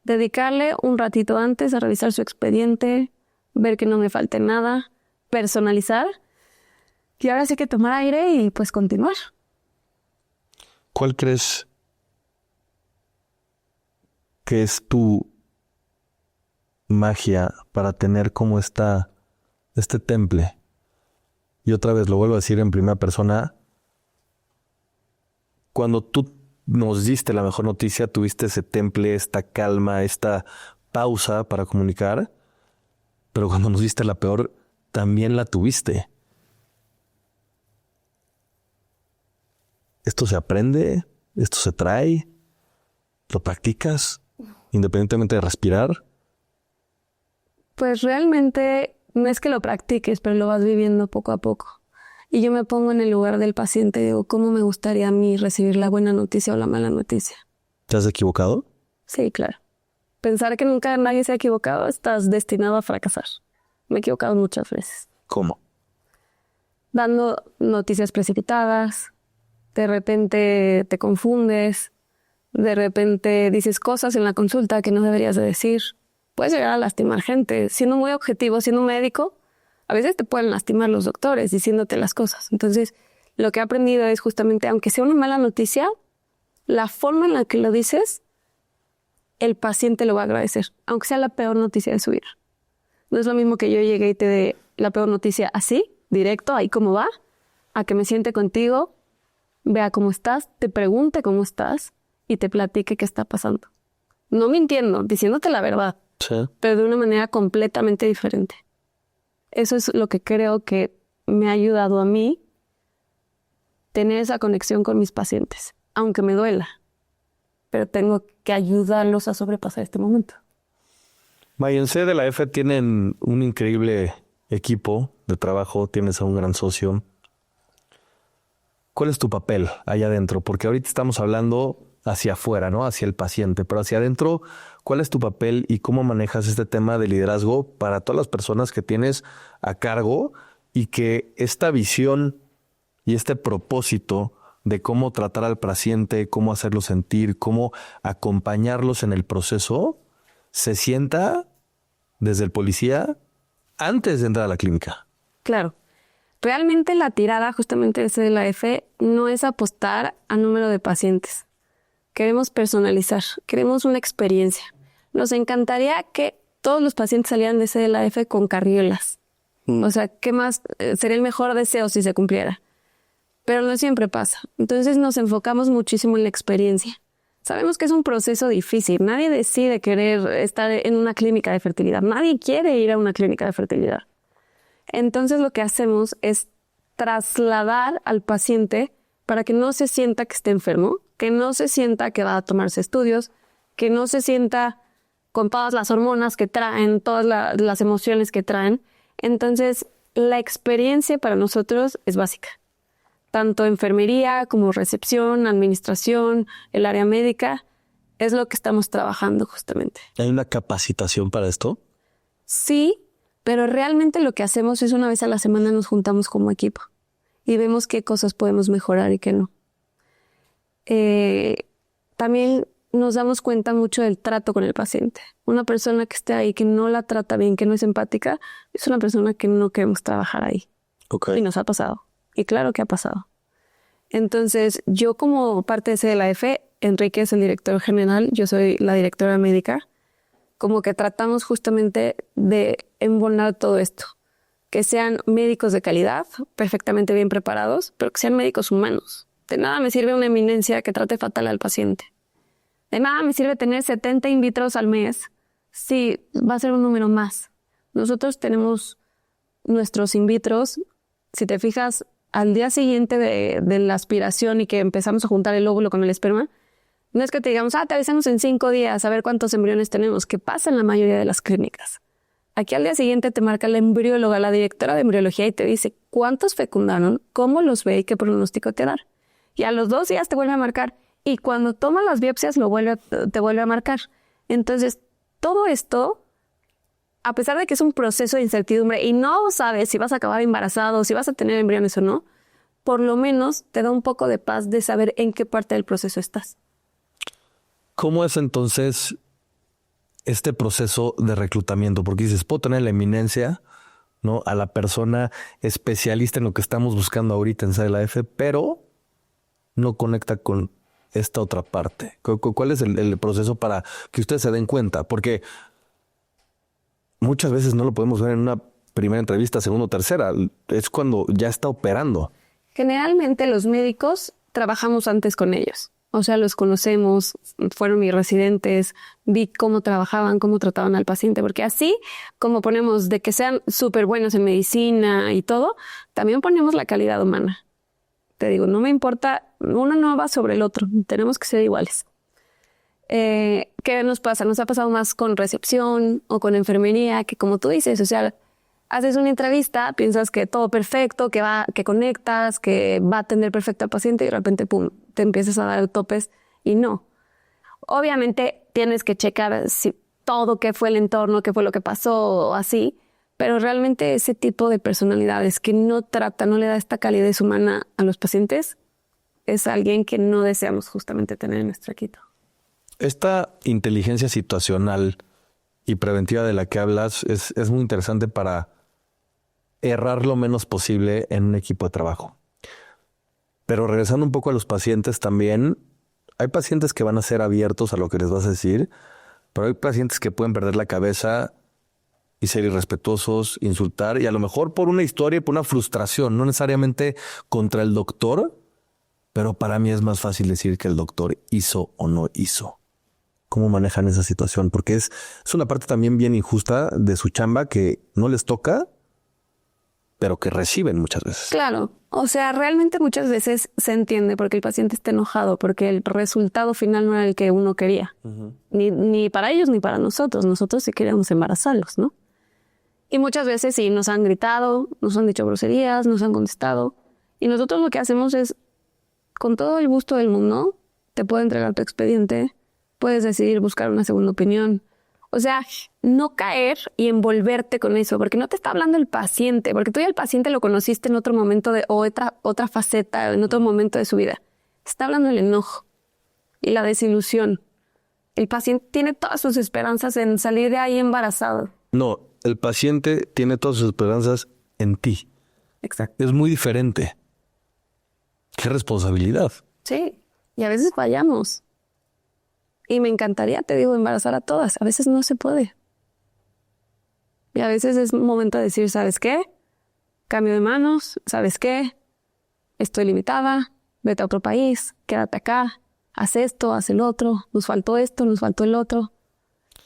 Dedicarle un ratito antes a revisar su expediente, ver que no me falte nada, personalizar. Y ahora sí que tomar aire y pues continuar. ¿Cuál crees que es tu magia para tener como este temple? Y otra vez lo vuelvo a decir en primera persona. Cuando tú nos diste la mejor noticia, tuviste ese temple, esta calma, esta pausa para comunicar. pero cuando nos diste la peor, también la tuviste. ¿Esto se aprende? ¿Esto se trae? ¿Lo practicas independientemente de respirar? Pues realmente no es que lo practiques, pero lo vas viviendo poco a poco. Y yo me pongo en el lugar del paciente y digo, ¿cómo me gustaría a mí recibir la buena noticia o la mala noticia? ¿Te has equivocado? Sí, claro. Pensar que nunca nadie se ha equivocado, estás destinado a fracasar. Me he equivocado muchas veces. ¿Cómo? Dando noticias precipitadas, de repente te confundes, de repente dices cosas en la consulta que no deberías de decir. Puedes llegar a lastimar gente. Siendo muy objetivo, siendo un médico, a veces te pueden lastimar los doctores diciéndote las cosas. Entonces, lo que he aprendido es justamente, aunque sea una mala noticia, la forma en la que lo dices, el paciente lo va a agradecer, aunque sea la peor noticia de su vida. No es lo mismo que yo llegue y te dé la peor noticia así, directo, ahí como va, a que me siente contigo, vea cómo estás, te pregunte cómo estás y te platique qué está pasando. No mintiendo, diciéndote la verdad, Sí. pero de una manera completamente diferente. Eso es lo que creo que me ha ayudado a mí tener esa conexión con mis pacientes, aunque me duela, pero tengo que ayudarlos a sobrepasar este momento. May, en C de la F tienen un increíble equipo de trabajo, tienes a un gran socio. ¿Cuál es tu papel allá adentro? Porque ahorita estamos hablando hacia afuera, ¿no? Hacia el paciente, pero hacia adentro, ¿cuál es tu papel y cómo manejas este tema de liderazgo para todas las personas que tienes a cargo y que esta visión y este propósito de cómo tratar al paciente, cómo hacerlo sentir, cómo acompañarlos en el proceso, se sienta desde el policía antes de entrar a la clínica? Claro. Realmente la tirada justamente de la F no es apostar a número de pacientes. Queremos personalizar, queremos una experiencia. Nos encantaría que todos los pacientes salieran de CDLA-F con carriolas. O sea, ¿qué más? Sería el mejor deseo si se cumpliera. Pero no siempre pasa. Entonces nos enfocamos muchísimo en la experiencia. Sabemos que es un proceso difícil. Nadie decide querer estar en una clínica de fertilidad. Nadie quiere ir a una clínica de fertilidad. Entonces lo que hacemos es trasladar al paciente para que no se sienta que esté enfermo, que no se sienta que va a tomarse estudios, que no se sienta con todas las hormonas que traen, todas las emociones que traen. Entonces, la experiencia para nosotros es básica. Tanto enfermería como recepción, administración, el área médica, es lo que estamos trabajando justamente. ¿Hay una capacitación para esto? Sí, pero realmente lo que hacemos es una vez a la semana nos juntamos como equipo y vemos qué cosas podemos mejorar y qué no. También nos damos cuenta mucho del trato con el paciente. Una persona que esté ahí, que no la trata bien, que no es empática, es una persona que no queremos trabajar ahí. Okay. Y nos ha pasado. Y claro que ha pasado. Entonces, yo como parte de CDLA-F, Enrique es el director general, yo soy la directora médica, como que tratamos justamente de embonar todo esto. Que sean médicos de calidad, perfectamente bien preparados, pero que sean médicos humanos. De nada me sirve una eminencia que trate fatal al paciente. De nada me sirve tener 70 in vitros al mes. Sí, va a ser un número más. Nosotros tenemos nuestros in vitros, si te fijas, al día siguiente de la aspiración y que empezamos a juntar el óvulo con el esperma, no es que te digamos, te avisamos en 5 días a ver cuántos embriones tenemos, que pasa en la mayoría de las clínicas. Aquí al día siguiente te marca la embrióloga, la directora de embriología, y te dice cuántos fecundaron, cómo los ve y qué pronóstico te da. Y a los 2 días te vuelve a marcar. Y cuando toma las biopsias te vuelve a marcar. Entonces, todo esto, a pesar de que es un proceso de incertidumbre y no sabes si vas a acabar embarazado, si vas a tener embriones o no, por lo menos te da un poco de paz de saber en qué parte del proceso estás. ¿Cómo es entonces este proceso de reclutamiento? Porque dices, puedo tener la eminencia, ¿no? A la persona especialista en lo que estamos buscando ahorita en CDLA-F, pero no conecta con esta otra parte. ¿Cuál es el proceso para que ustedes se den cuenta? Porque muchas veces no lo podemos ver en una primera entrevista, segunda o tercera. Es cuando ya está operando. Generalmente los médicos trabajamos antes con ellos. O sea, los conocemos, fueron mis residentes, vi cómo trabajaban, cómo trataban al paciente, porque así como ponemos de que sean súper buenos en medicina y todo, también ponemos la calidad humana. Te digo, no me importa, uno no va sobre el otro, tenemos que ser iguales. ¿Qué nos pasa? Nos ha pasado más con recepción o con enfermería, que como tú dices, o sea, haces una entrevista, piensas que todo perfecto, que conectas, que va a atender perfecto al paciente y de repente, pum, te empiezas a dar topes y no. Obviamente tienes que checar si todo, qué fue el entorno, qué fue lo que pasó o así, pero realmente ese tipo de personalidades que no trata, no le da esta calidez humana a los pacientes, es alguien que no deseamos justamente tener en nuestro equipo. Esta inteligencia situacional y preventiva de la que hablas es muy interesante para errar lo menos posible en un equipo de trabajo. Pero regresando un poco a los pacientes también, hay pacientes que van a ser abiertos a lo que les vas a decir, pero hay pacientes que pueden perder la cabeza y ser irrespetuosos, insultar, y a lo mejor por una historia y por una frustración, no necesariamente contra el doctor, pero para mí es más fácil decir que el doctor hizo o no hizo. ¿Cómo manejan esa situación? Porque es una parte también bien injusta de su chamba que no les toca, pero que reciben muchas veces. Claro, o sea, realmente muchas veces se entiende porque el paciente está enojado, porque el resultado final no era el que uno quería. Ni para ellos ni para nosotros. Nosotros sí queríamos embarazarlos, ¿no? Y muchas veces sí nos han gritado, nos han dicho groserías, nos han contestado. Y nosotros lo que hacemos es, con todo el gusto del mundo, te puedo entregar tu expediente, puedes decidir buscar una segunda opinión. O sea, no caer y envolverte con eso, porque no te está hablando el paciente, porque tú ya el paciente lo conociste en otro momento o otra faceta, en otro momento de su vida. Está hablando el enojo y la desilusión. El paciente tiene todas sus esperanzas en salir de ahí embarazado. No, el paciente tiene todas sus esperanzas en ti. Exacto. Es muy diferente. Qué responsabilidad. Sí, y a veces fallamos. Y me encantaría, te digo, embarazar a todas. A veces no se puede. Y a veces es momento de decir, ¿sabes qué? Cambio de manos, ¿sabes qué? Estoy limitada, vete a otro país, quédate acá, haz esto, haz el otro, nos faltó esto, nos faltó el otro.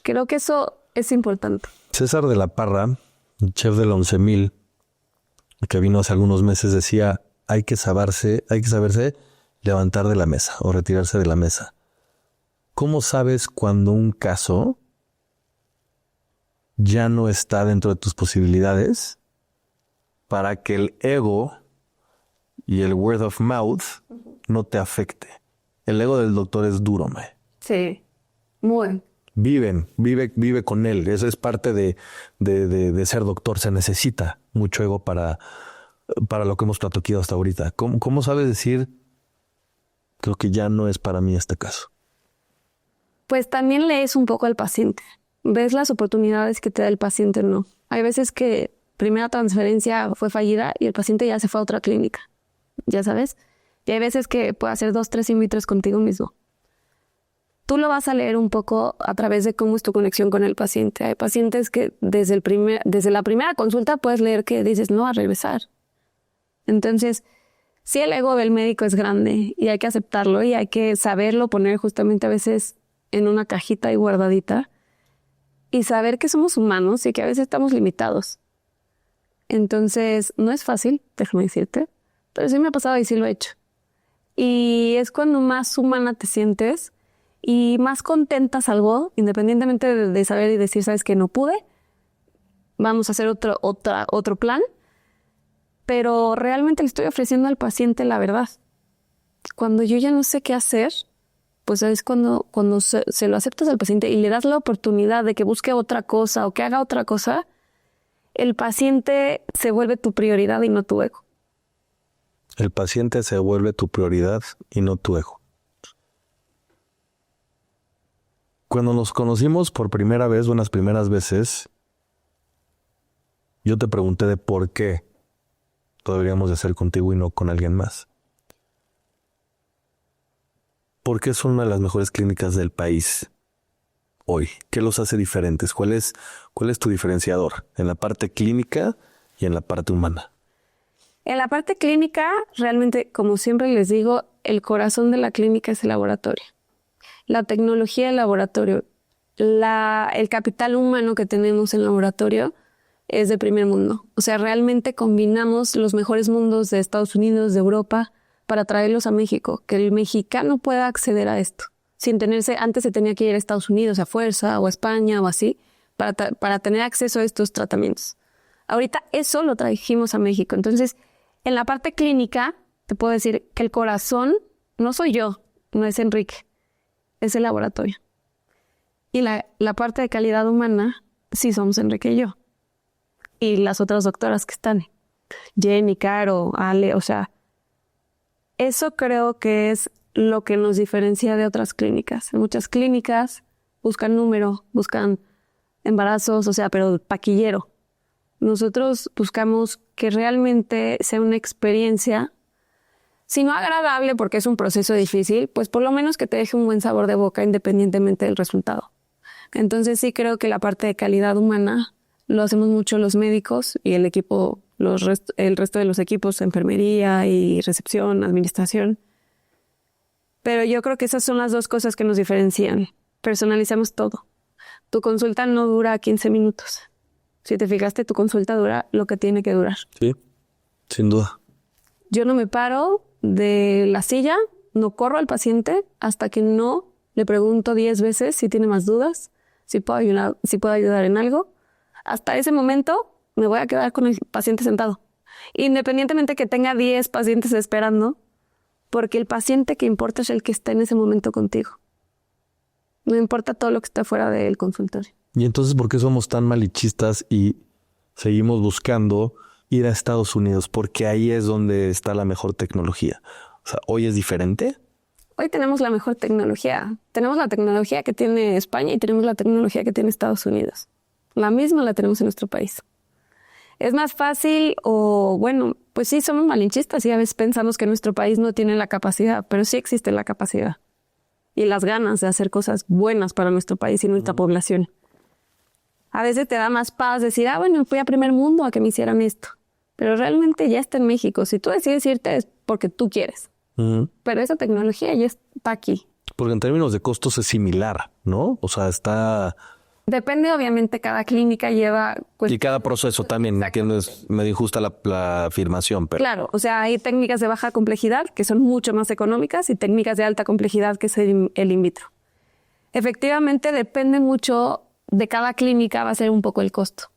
Creo que eso es importante. César de la Parra, el chef del 11,000, que vino hace algunos meses, decía, hay que saberse levantar de la mesa o retirarse de la mesa. ¿Cómo sabes cuando un caso ya no está dentro de tus posibilidades para que el ego y el word of mouth no te afecte? El ego del doctor es duro, ¿no? Sí, muy. Vive con él. Eso es parte de ser doctor. Se necesita mucho ego para lo que hemos platicado hasta ahorita. ¿Cómo sabes decir, creo que ya no es para mí este caso? Pues también lees un poco al paciente. Ves las oportunidades que te da el paciente o no. Hay veces que primera transferencia fue fallida y el paciente ya se fue a otra clínica. Ya sabes. Y hay veces que puede hacer 2, 3 in vitros contigo mismo. Tú lo vas a leer un poco a través de cómo es tu conexión con el paciente. Hay pacientes que desde la primera consulta puedes leer que dices no va a regresar. Entonces, sí, el ego del médico es grande y hay que aceptarlo y hay que saberlo poner justamente a veces en una cajita y guardadita y saber que somos humanos y que a veces estamos limitados. Entonces, no es fácil, déjame decirte, pero sí me ha pasado y sí lo he hecho. Y es cuando más humana te sientes y más contenta salgo, independientemente de saber y decir, sabes que no pude, vamos a hacer otro plan, pero realmente le estoy ofreciendo al paciente la verdad. Cuando yo ya no sé qué hacer, pues es cuando se lo aceptas al paciente y le das la oportunidad de que busque otra cosa o que haga otra cosa, el paciente se vuelve tu prioridad y no tu ego. El paciente se vuelve tu prioridad y no tu ego. Cuando nos conocimos por primera vez o unas primeras veces, yo te pregunté de por qué deberíamos de hacer contigo y no con alguien más. ¿Por qué son una de las mejores clínicas del país hoy? ¿Qué los hace diferentes? ¿Cuál es tu diferenciador en la parte clínica y en la parte humana? En la parte clínica, realmente, como siempre les digo, el corazón de la clínica es el laboratorio. La tecnología del laboratorio, el capital humano que tenemos en el laboratorio es de primer mundo. O sea, realmente combinamos los mejores mundos de Estados Unidos, de Europa, para traerlos a México. Que el mexicano pueda acceder a esto. Sin tenerse, antes se tenía que ir a Estados Unidos a fuerza, o a España, o así, para tener acceso a estos tratamientos. Ahorita eso lo trajimos a México. Entonces, en la parte clínica, te puedo decir que el corazón no soy yo, no es Enrique, es el laboratorio. Y la parte de calidad humana, sí somos Enrique y yo. Y las otras doctoras que están, Jenny, Caro, Ale, o sea, eso creo que es lo que nos diferencia de otras clínicas. En muchas clínicas buscan número, buscan embarazos, o sea, pero paquillero. Nosotros buscamos que realmente sea una experiencia, si no agradable porque es un proceso difícil, pues por lo menos que te deje un buen sabor de boca independientemente del resultado. Entonces sí creo que la parte de calidad humana lo hacemos mucho los médicos y el equipo, el resto de los equipos, enfermería y recepción, administración. Pero yo creo que esas son las dos cosas que nos diferencian. Personalizamos todo. Tu consulta no dura 15 minutos. Si te fijaste, tu consulta dura lo que tiene que durar. Sí, sin duda. Yo no me paro de la silla, no corro al paciente hasta que no le pregunto 10 veces si tiene más dudas, si puedo ayudar en algo. Hasta ese momento me voy a quedar con el paciente sentado. Independientemente que tenga 10 pacientes esperando, porque el paciente que importa es el que está en ese momento contigo. No importa todo lo que está fuera del consultorio. Y entonces, ¿por qué somos tan malichistas y seguimos buscando ir a Estados Unidos? Porque ahí es donde está la mejor tecnología. O sea, ¿hoy es diferente? Hoy tenemos la mejor tecnología. Tenemos la tecnología que tiene España y tenemos la tecnología que tiene Estados Unidos. La misma la tenemos en nuestro país. Es más fácil o, bueno, pues sí, somos malinchistas y a veces pensamos que nuestro país no tiene la capacidad, pero sí existe la capacidad y las ganas de hacer cosas buenas para nuestro país y nuestra población. A veces te da más paz decir, bueno, fui a primer mundo a que me hicieran esto. Pero realmente ya está en México. Si tú decides irte es porque tú quieres. Pero esa tecnología ya está aquí. Porque en términos de costos es similar, ¿no? O sea, está... Depende, obviamente, cada clínica lleva... Y cada proceso también, que no es medio injusta la afirmación. Pero... Claro, o sea, hay técnicas de baja complejidad que son mucho más económicas y técnicas de alta complejidad que es el in vitro. Efectivamente, depende mucho de cada clínica, va a ser un poco el costo.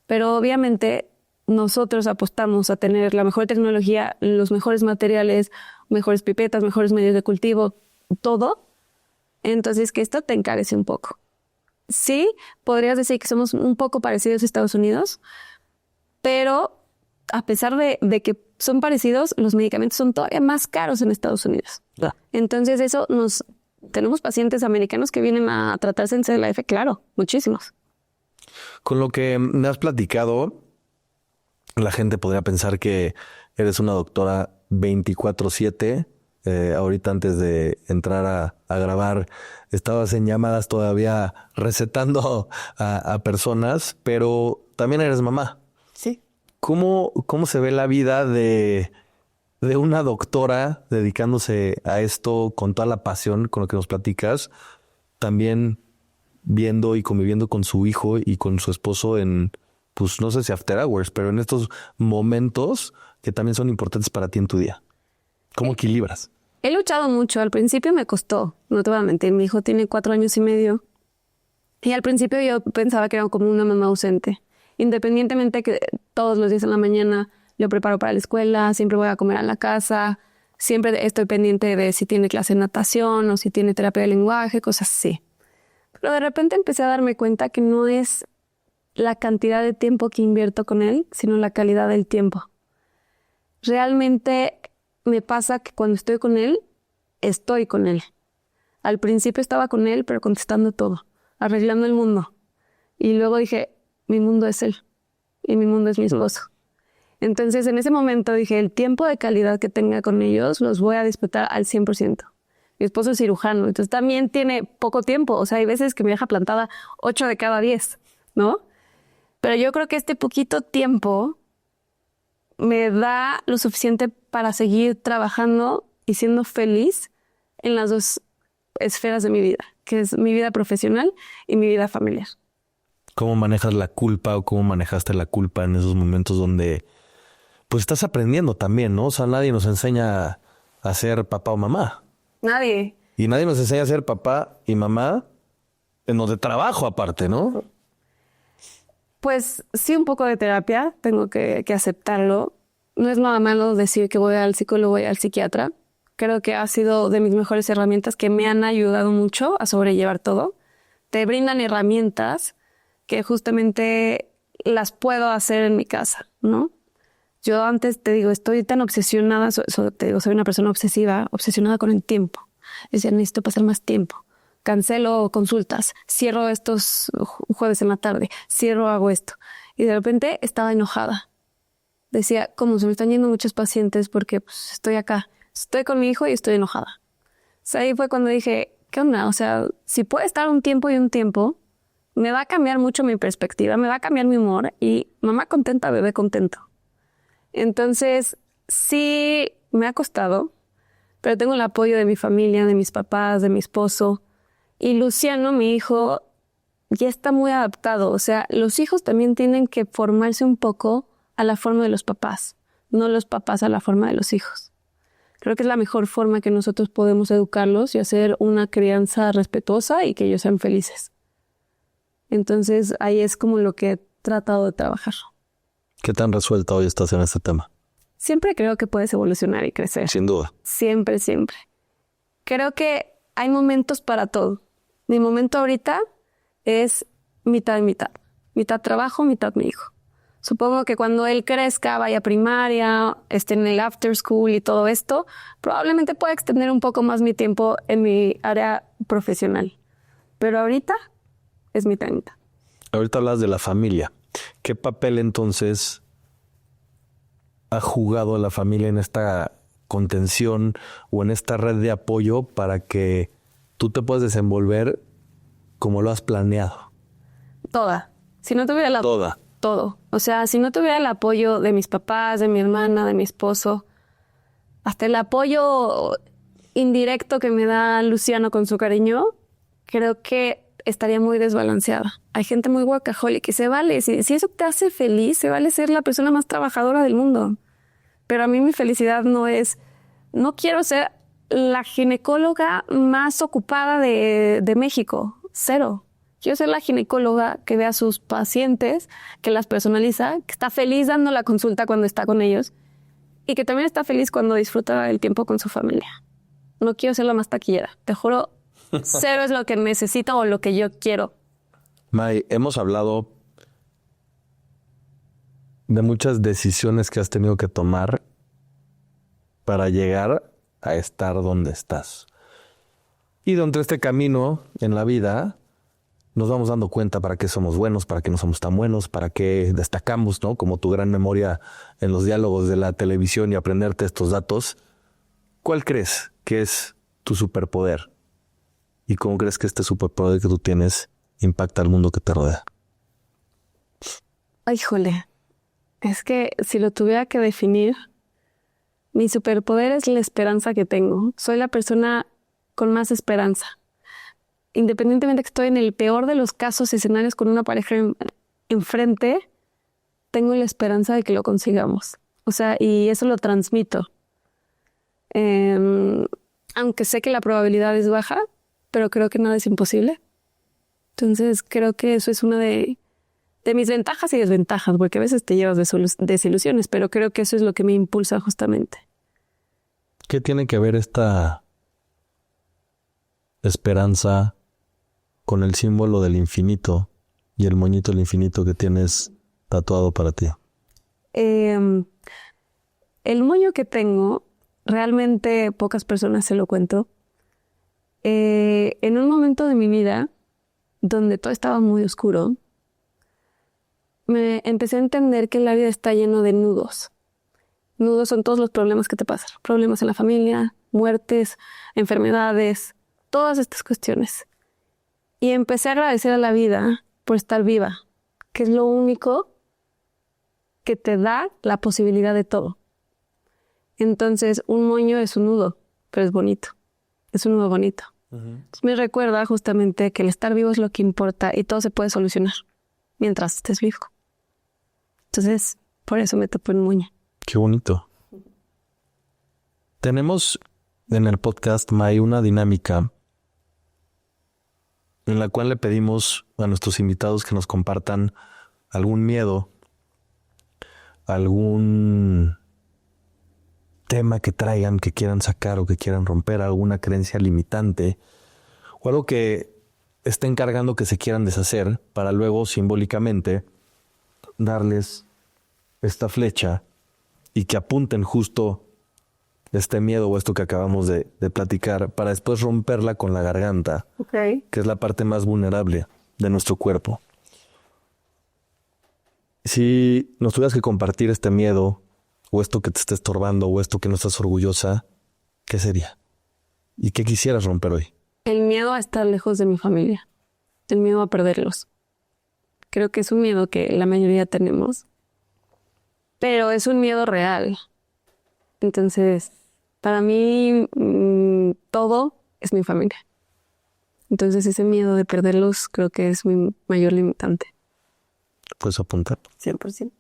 Pero obviamente nosotros apostamos a tener la mejor tecnología, los mejores materiales, mejores pipetas, mejores medios de cultivo, todo. Entonces, que esto te encarece un poco. Sí, podrías decir que somos un poco parecidos a Estados Unidos, pero a pesar de que son parecidos, los medicamentos son todavía más caros en Estados Unidos. Entonces eso tenemos pacientes americanos que vienen a tratarse en CLF, claro, muchísimos. Con lo que me has platicado, la gente podría pensar que eres una doctora 24/7. Ahorita antes de entrar a grabar, estabas en llamadas todavía recetando a personas, pero también eres mamá. Sí. ¿Cómo se ve la vida de una doctora dedicándose a esto con toda la pasión con lo que nos platicas, también viendo y conviviendo con su hijo y con su esposo en, pues no sé si after hours, pero en estos momentos que también son importantes para ti en tu día? ¿Cómo equilibras? He luchado mucho. Al principio me costó, no te voy a mentir. Mi hijo tiene 4 años y medio. Y al principio yo pensaba que era como una mamá ausente. Independientemente que todos los días en la mañana lo preparo para la escuela, siempre voy a comer a la casa, siempre estoy pendiente de si tiene clase de natación o si tiene terapia de lenguaje, cosas así. Pero de repente empecé a darme cuenta que no es la cantidad de tiempo que invierto con él, sino la calidad del tiempo. Realmente me pasa que cuando estoy con él, estoy con él. Al principio estaba con él, pero contestando todo, arreglando el mundo. Y luego dije, mi mundo es él y mi mundo es mi esposo. Entonces, en ese momento dije, el tiempo de calidad que tenga con ellos los voy a disfrutar al 100%. Mi esposo es cirujano, entonces también tiene poco tiempo. O sea, hay veces que me deja plantada 8 de cada 10, ¿no? Pero yo creo que este poquito tiempo me da lo suficiente para seguir trabajando y siendo feliz en las dos esferas de mi vida, que es mi vida profesional y mi vida familiar. ¿Cómo manejas la culpa o cómo manejaste la culpa en esos momentos donde pues estás aprendiendo también, ¿no? O sea, nadie nos enseña a ser papá o mamá. Nadie. Y nadie nos enseña a ser papá y mamá en los de trabajo aparte, ¿no? Pues sí, un poco de terapia, tengo que aceptarlo. No es nada malo decir que voy al psicólogo y al psiquiatra. Creo que ha sido de mis mejores herramientas que me han ayudado mucho a sobrellevar todo. Te brindan herramientas que justamente las puedo hacer en mi casa, ¿no? Yo antes, te digo, estoy tan obsesionada, te digo, soy una persona obsesionada con el tiempo. Decía, necesito pasar más tiempo. Cancelo consultas, cierro estos jueves en la tarde, hago esto. Y de repente estaba enojada. Decía, ¿cómo se me están yendo muchos pacientes porque pues, estoy acá? Estoy con mi hijo y estoy enojada. O sea, ahí fue cuando dije, ¿qué onda? O sea, si puede estar un tiempo y un tiempo, me va a cambiar mucho mi perspectiva, me va a cambiar mi humor y mamá contenta, bebé contento. Entonces, sí me ha costado, pero tengo el apoyo de mi familia, de mis papás, de mi esposo. Y Luciano, mi hijo, ya está muy adaptado. O sea, los hijos también tienen que formarse un poco a la forma de los papás, no los papás a la forma de los hijos. Creo que es la mejor forma que nosotros podemos educarlos y hacer una crianza respetuosa y que ellos sean felices. Entonces, ahí es como lo que he tratado de trabajar. ¿Qué tan resuelta hoy estás en este tema? Siempre creo que puedes evolucionar y crecer. Sin duda. Siempre, siempre. Creo que hay momentos para todo. Mi momento ahorita es mitad y mitad. Mitad trabajo, mitad mi hijo. Supongo que cuando él crezca, vaya a primaria, esté en el after school y todo esto, probablemente pueda extender un poco más mi tiempo en mi área profesional. Pero ahorita es mitad y mitad. Ahorita hablas de la familia. ¿Qué papel entonces ha jugado la familia en esta contención o en esta red de apoyo para que tú te puedas desenvolver como lo has planeado? Toda. Si no tuviera Toda. Todo. O sea, si no tuviera el apoyo de mis papás, de mi hermana, de mi esposo, hasta el apoyo indirecto que me da Luciano con su cariño, creo que estaría muy desbalanceada. Hay gente muy workaholic que se vale. Si eso te hace feliz, se vale ser la persona más trabajadora del mundo. Pero a mí mi felicidad no quiero ser la ginecóloga más ocupada de México. Cero. Quiero ser la ginecóloga que ve a sus pacientes, que las personaliza, que está feliz dando la consulta cuando está con ellos y que también está feliz cuando disfruta el tiempo con su familia. No quiero ser la más taquillera. Te juro, cero es lo que necesito o lo que yo quiero. May, hemos hablado de muchas decisiones que has tenido que tomar para llegar a estar donde estás. Y dentro de este camino en la vida nos vamos dando cuenta para qué somos buenos, para qué no somos tan buenos, para qué destacamos, ¿no? Como tu gran memoria en los diálogos de la televisión y aprenderte estos datos. ¿Cuál crees que es tu superpoder? ¿Y cómo crees que este superpoder que tú tienes impacta al mundo que te rodea? Ay, jole. Es que si lo tuviera que definir, mi superpoder es la esperanza que tengo. Soy la persona con más esperanza. Independientemente que estoy en el peor de los casos, escenarios con una pareja enfrente, tengo la esperanza de que lo consigamos. O sea, y eso lo transmito. Aunque sé que la probabilidad es baja, pero creo que nada es imposible. Entonces creo que eso es una de mis ventajas y desventajas, porque a veces te llevas desilusiones, pero creo que eso es lo que me impulsa justamente. ¿Qué tiene que ver esta esperanza con el símbolo del infinito y el moñito del infinito que tienes tatuado para ti? El moño que tengo, realmente pocas personas se lo cuento. En un momento de mi vida donde todo estaba muy oscuro, me empecé a entender que la vida está lleno de nudos. Nudos son todos los problemas que te pasan. Problemas en la familia, muertes, enfermedades, todas estas cuestiones. Y empecé a agradecer a la vida por estar viva, que es lo único que te da la posibilidad de todo. Entonces, un moño es un nudo. pero es bonito. Es un nudo bonito. Entonces me recuerda justamente que el estar vivo es lo que importa y todo se puede solucionar mientras estés vivo. Entonces, por eso me topo en Muñe. Qué bonito. Tenemos en el podcast, May, una dinámica en la cual le pedimos a nuestros invitados que nos compartan algún miedo, algún tema que traigan, que quieran sacar o que quieran romper, alguna creencia limitante o algo que estén cargando que se quieran deshacer para luego simbólicamente darles esta flecha y que apunten justo este miedo o esto que acabamos de platicar para después romperla con la garganta, que es la parte más vulnerable de nuestro cuerpo. Si nos tuvieras que compartir este miedo o esto que te está estorbando o esto que no estás orgullosa, ¿qué sería? ¿Y qué quisieras romper hoy? El miedo a estar lejos de mi familia. El miedo a perderlos. Creo que es un miedo que la mayoría tenemos. Pero es un miedo real. Entonces, para mí, todo es mi familia. Entonces, ese miedo de perderlos creo que es mi mayor limitante. ¿Puedes apuntar? 100%.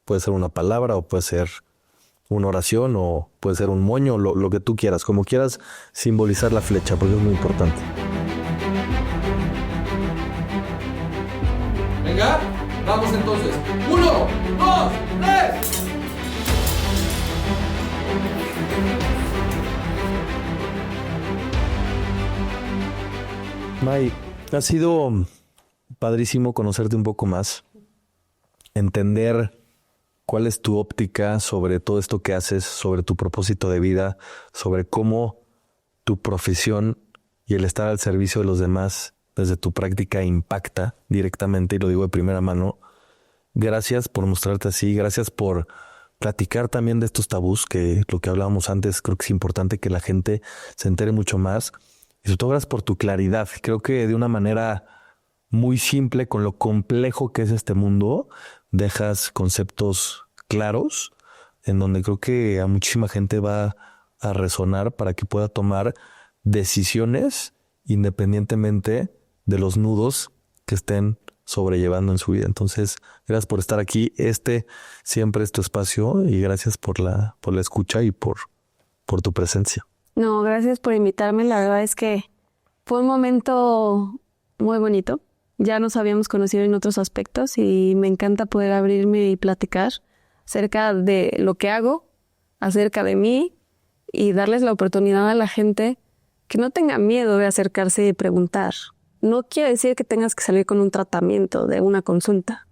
Puede ser una palabra o puede ser una oración o puede ser un moño, lo que tú quieras, como quieras simbolizar la flecha, porque es muy importante. Venga, vamos entonces. 1, 2, 3. May, ha sido padrísimo conocerte un poco más, entender cuál es tu óptica sobre todo esto que haces, sobre tu propósito de vida, sobre cómo tu profesión y el estar al servicio de los demás desde tu práctica impacta directamente, y lo digo de primera mano. Gracias por mostrarte así, gracias por platicar también de estos tabús, que lo que hablábamos antes, creo que es importante que la gente se entere mucho más. Y sobre todo gracias por tu claridad. Creo que de una manera muy simple, con lo complejo que es este mundo, dejas conceptos claros en donde creo que a muchísima gente va a resonar para que pueda tomar decisiones independientemente de los nudos que estén sobrellevando en su vida. Entonces, gracias por estar aquí. Este siempre es tu espacio y gracias por la escucha y por tu presencia. No, gracias por invitarme. La verdad es que fue un momento muy bonito. Ya nos habíamos conocido en otros aspectos y me encanta poder abrirme y platicar acerca de lo que hago, acerca de mí y darles la oportunidad a la gente que no tenga miedo de acercarse y preguntar. No quiere decir que tengas que salir con un tratamiento de una consulta.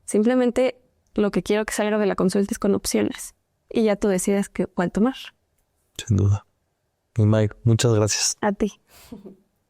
Simplemente lo que quiero que salga de la consulta es con opciones y ya tú decides cuál tomar. Sin duda. May, muchas gracias. A ti.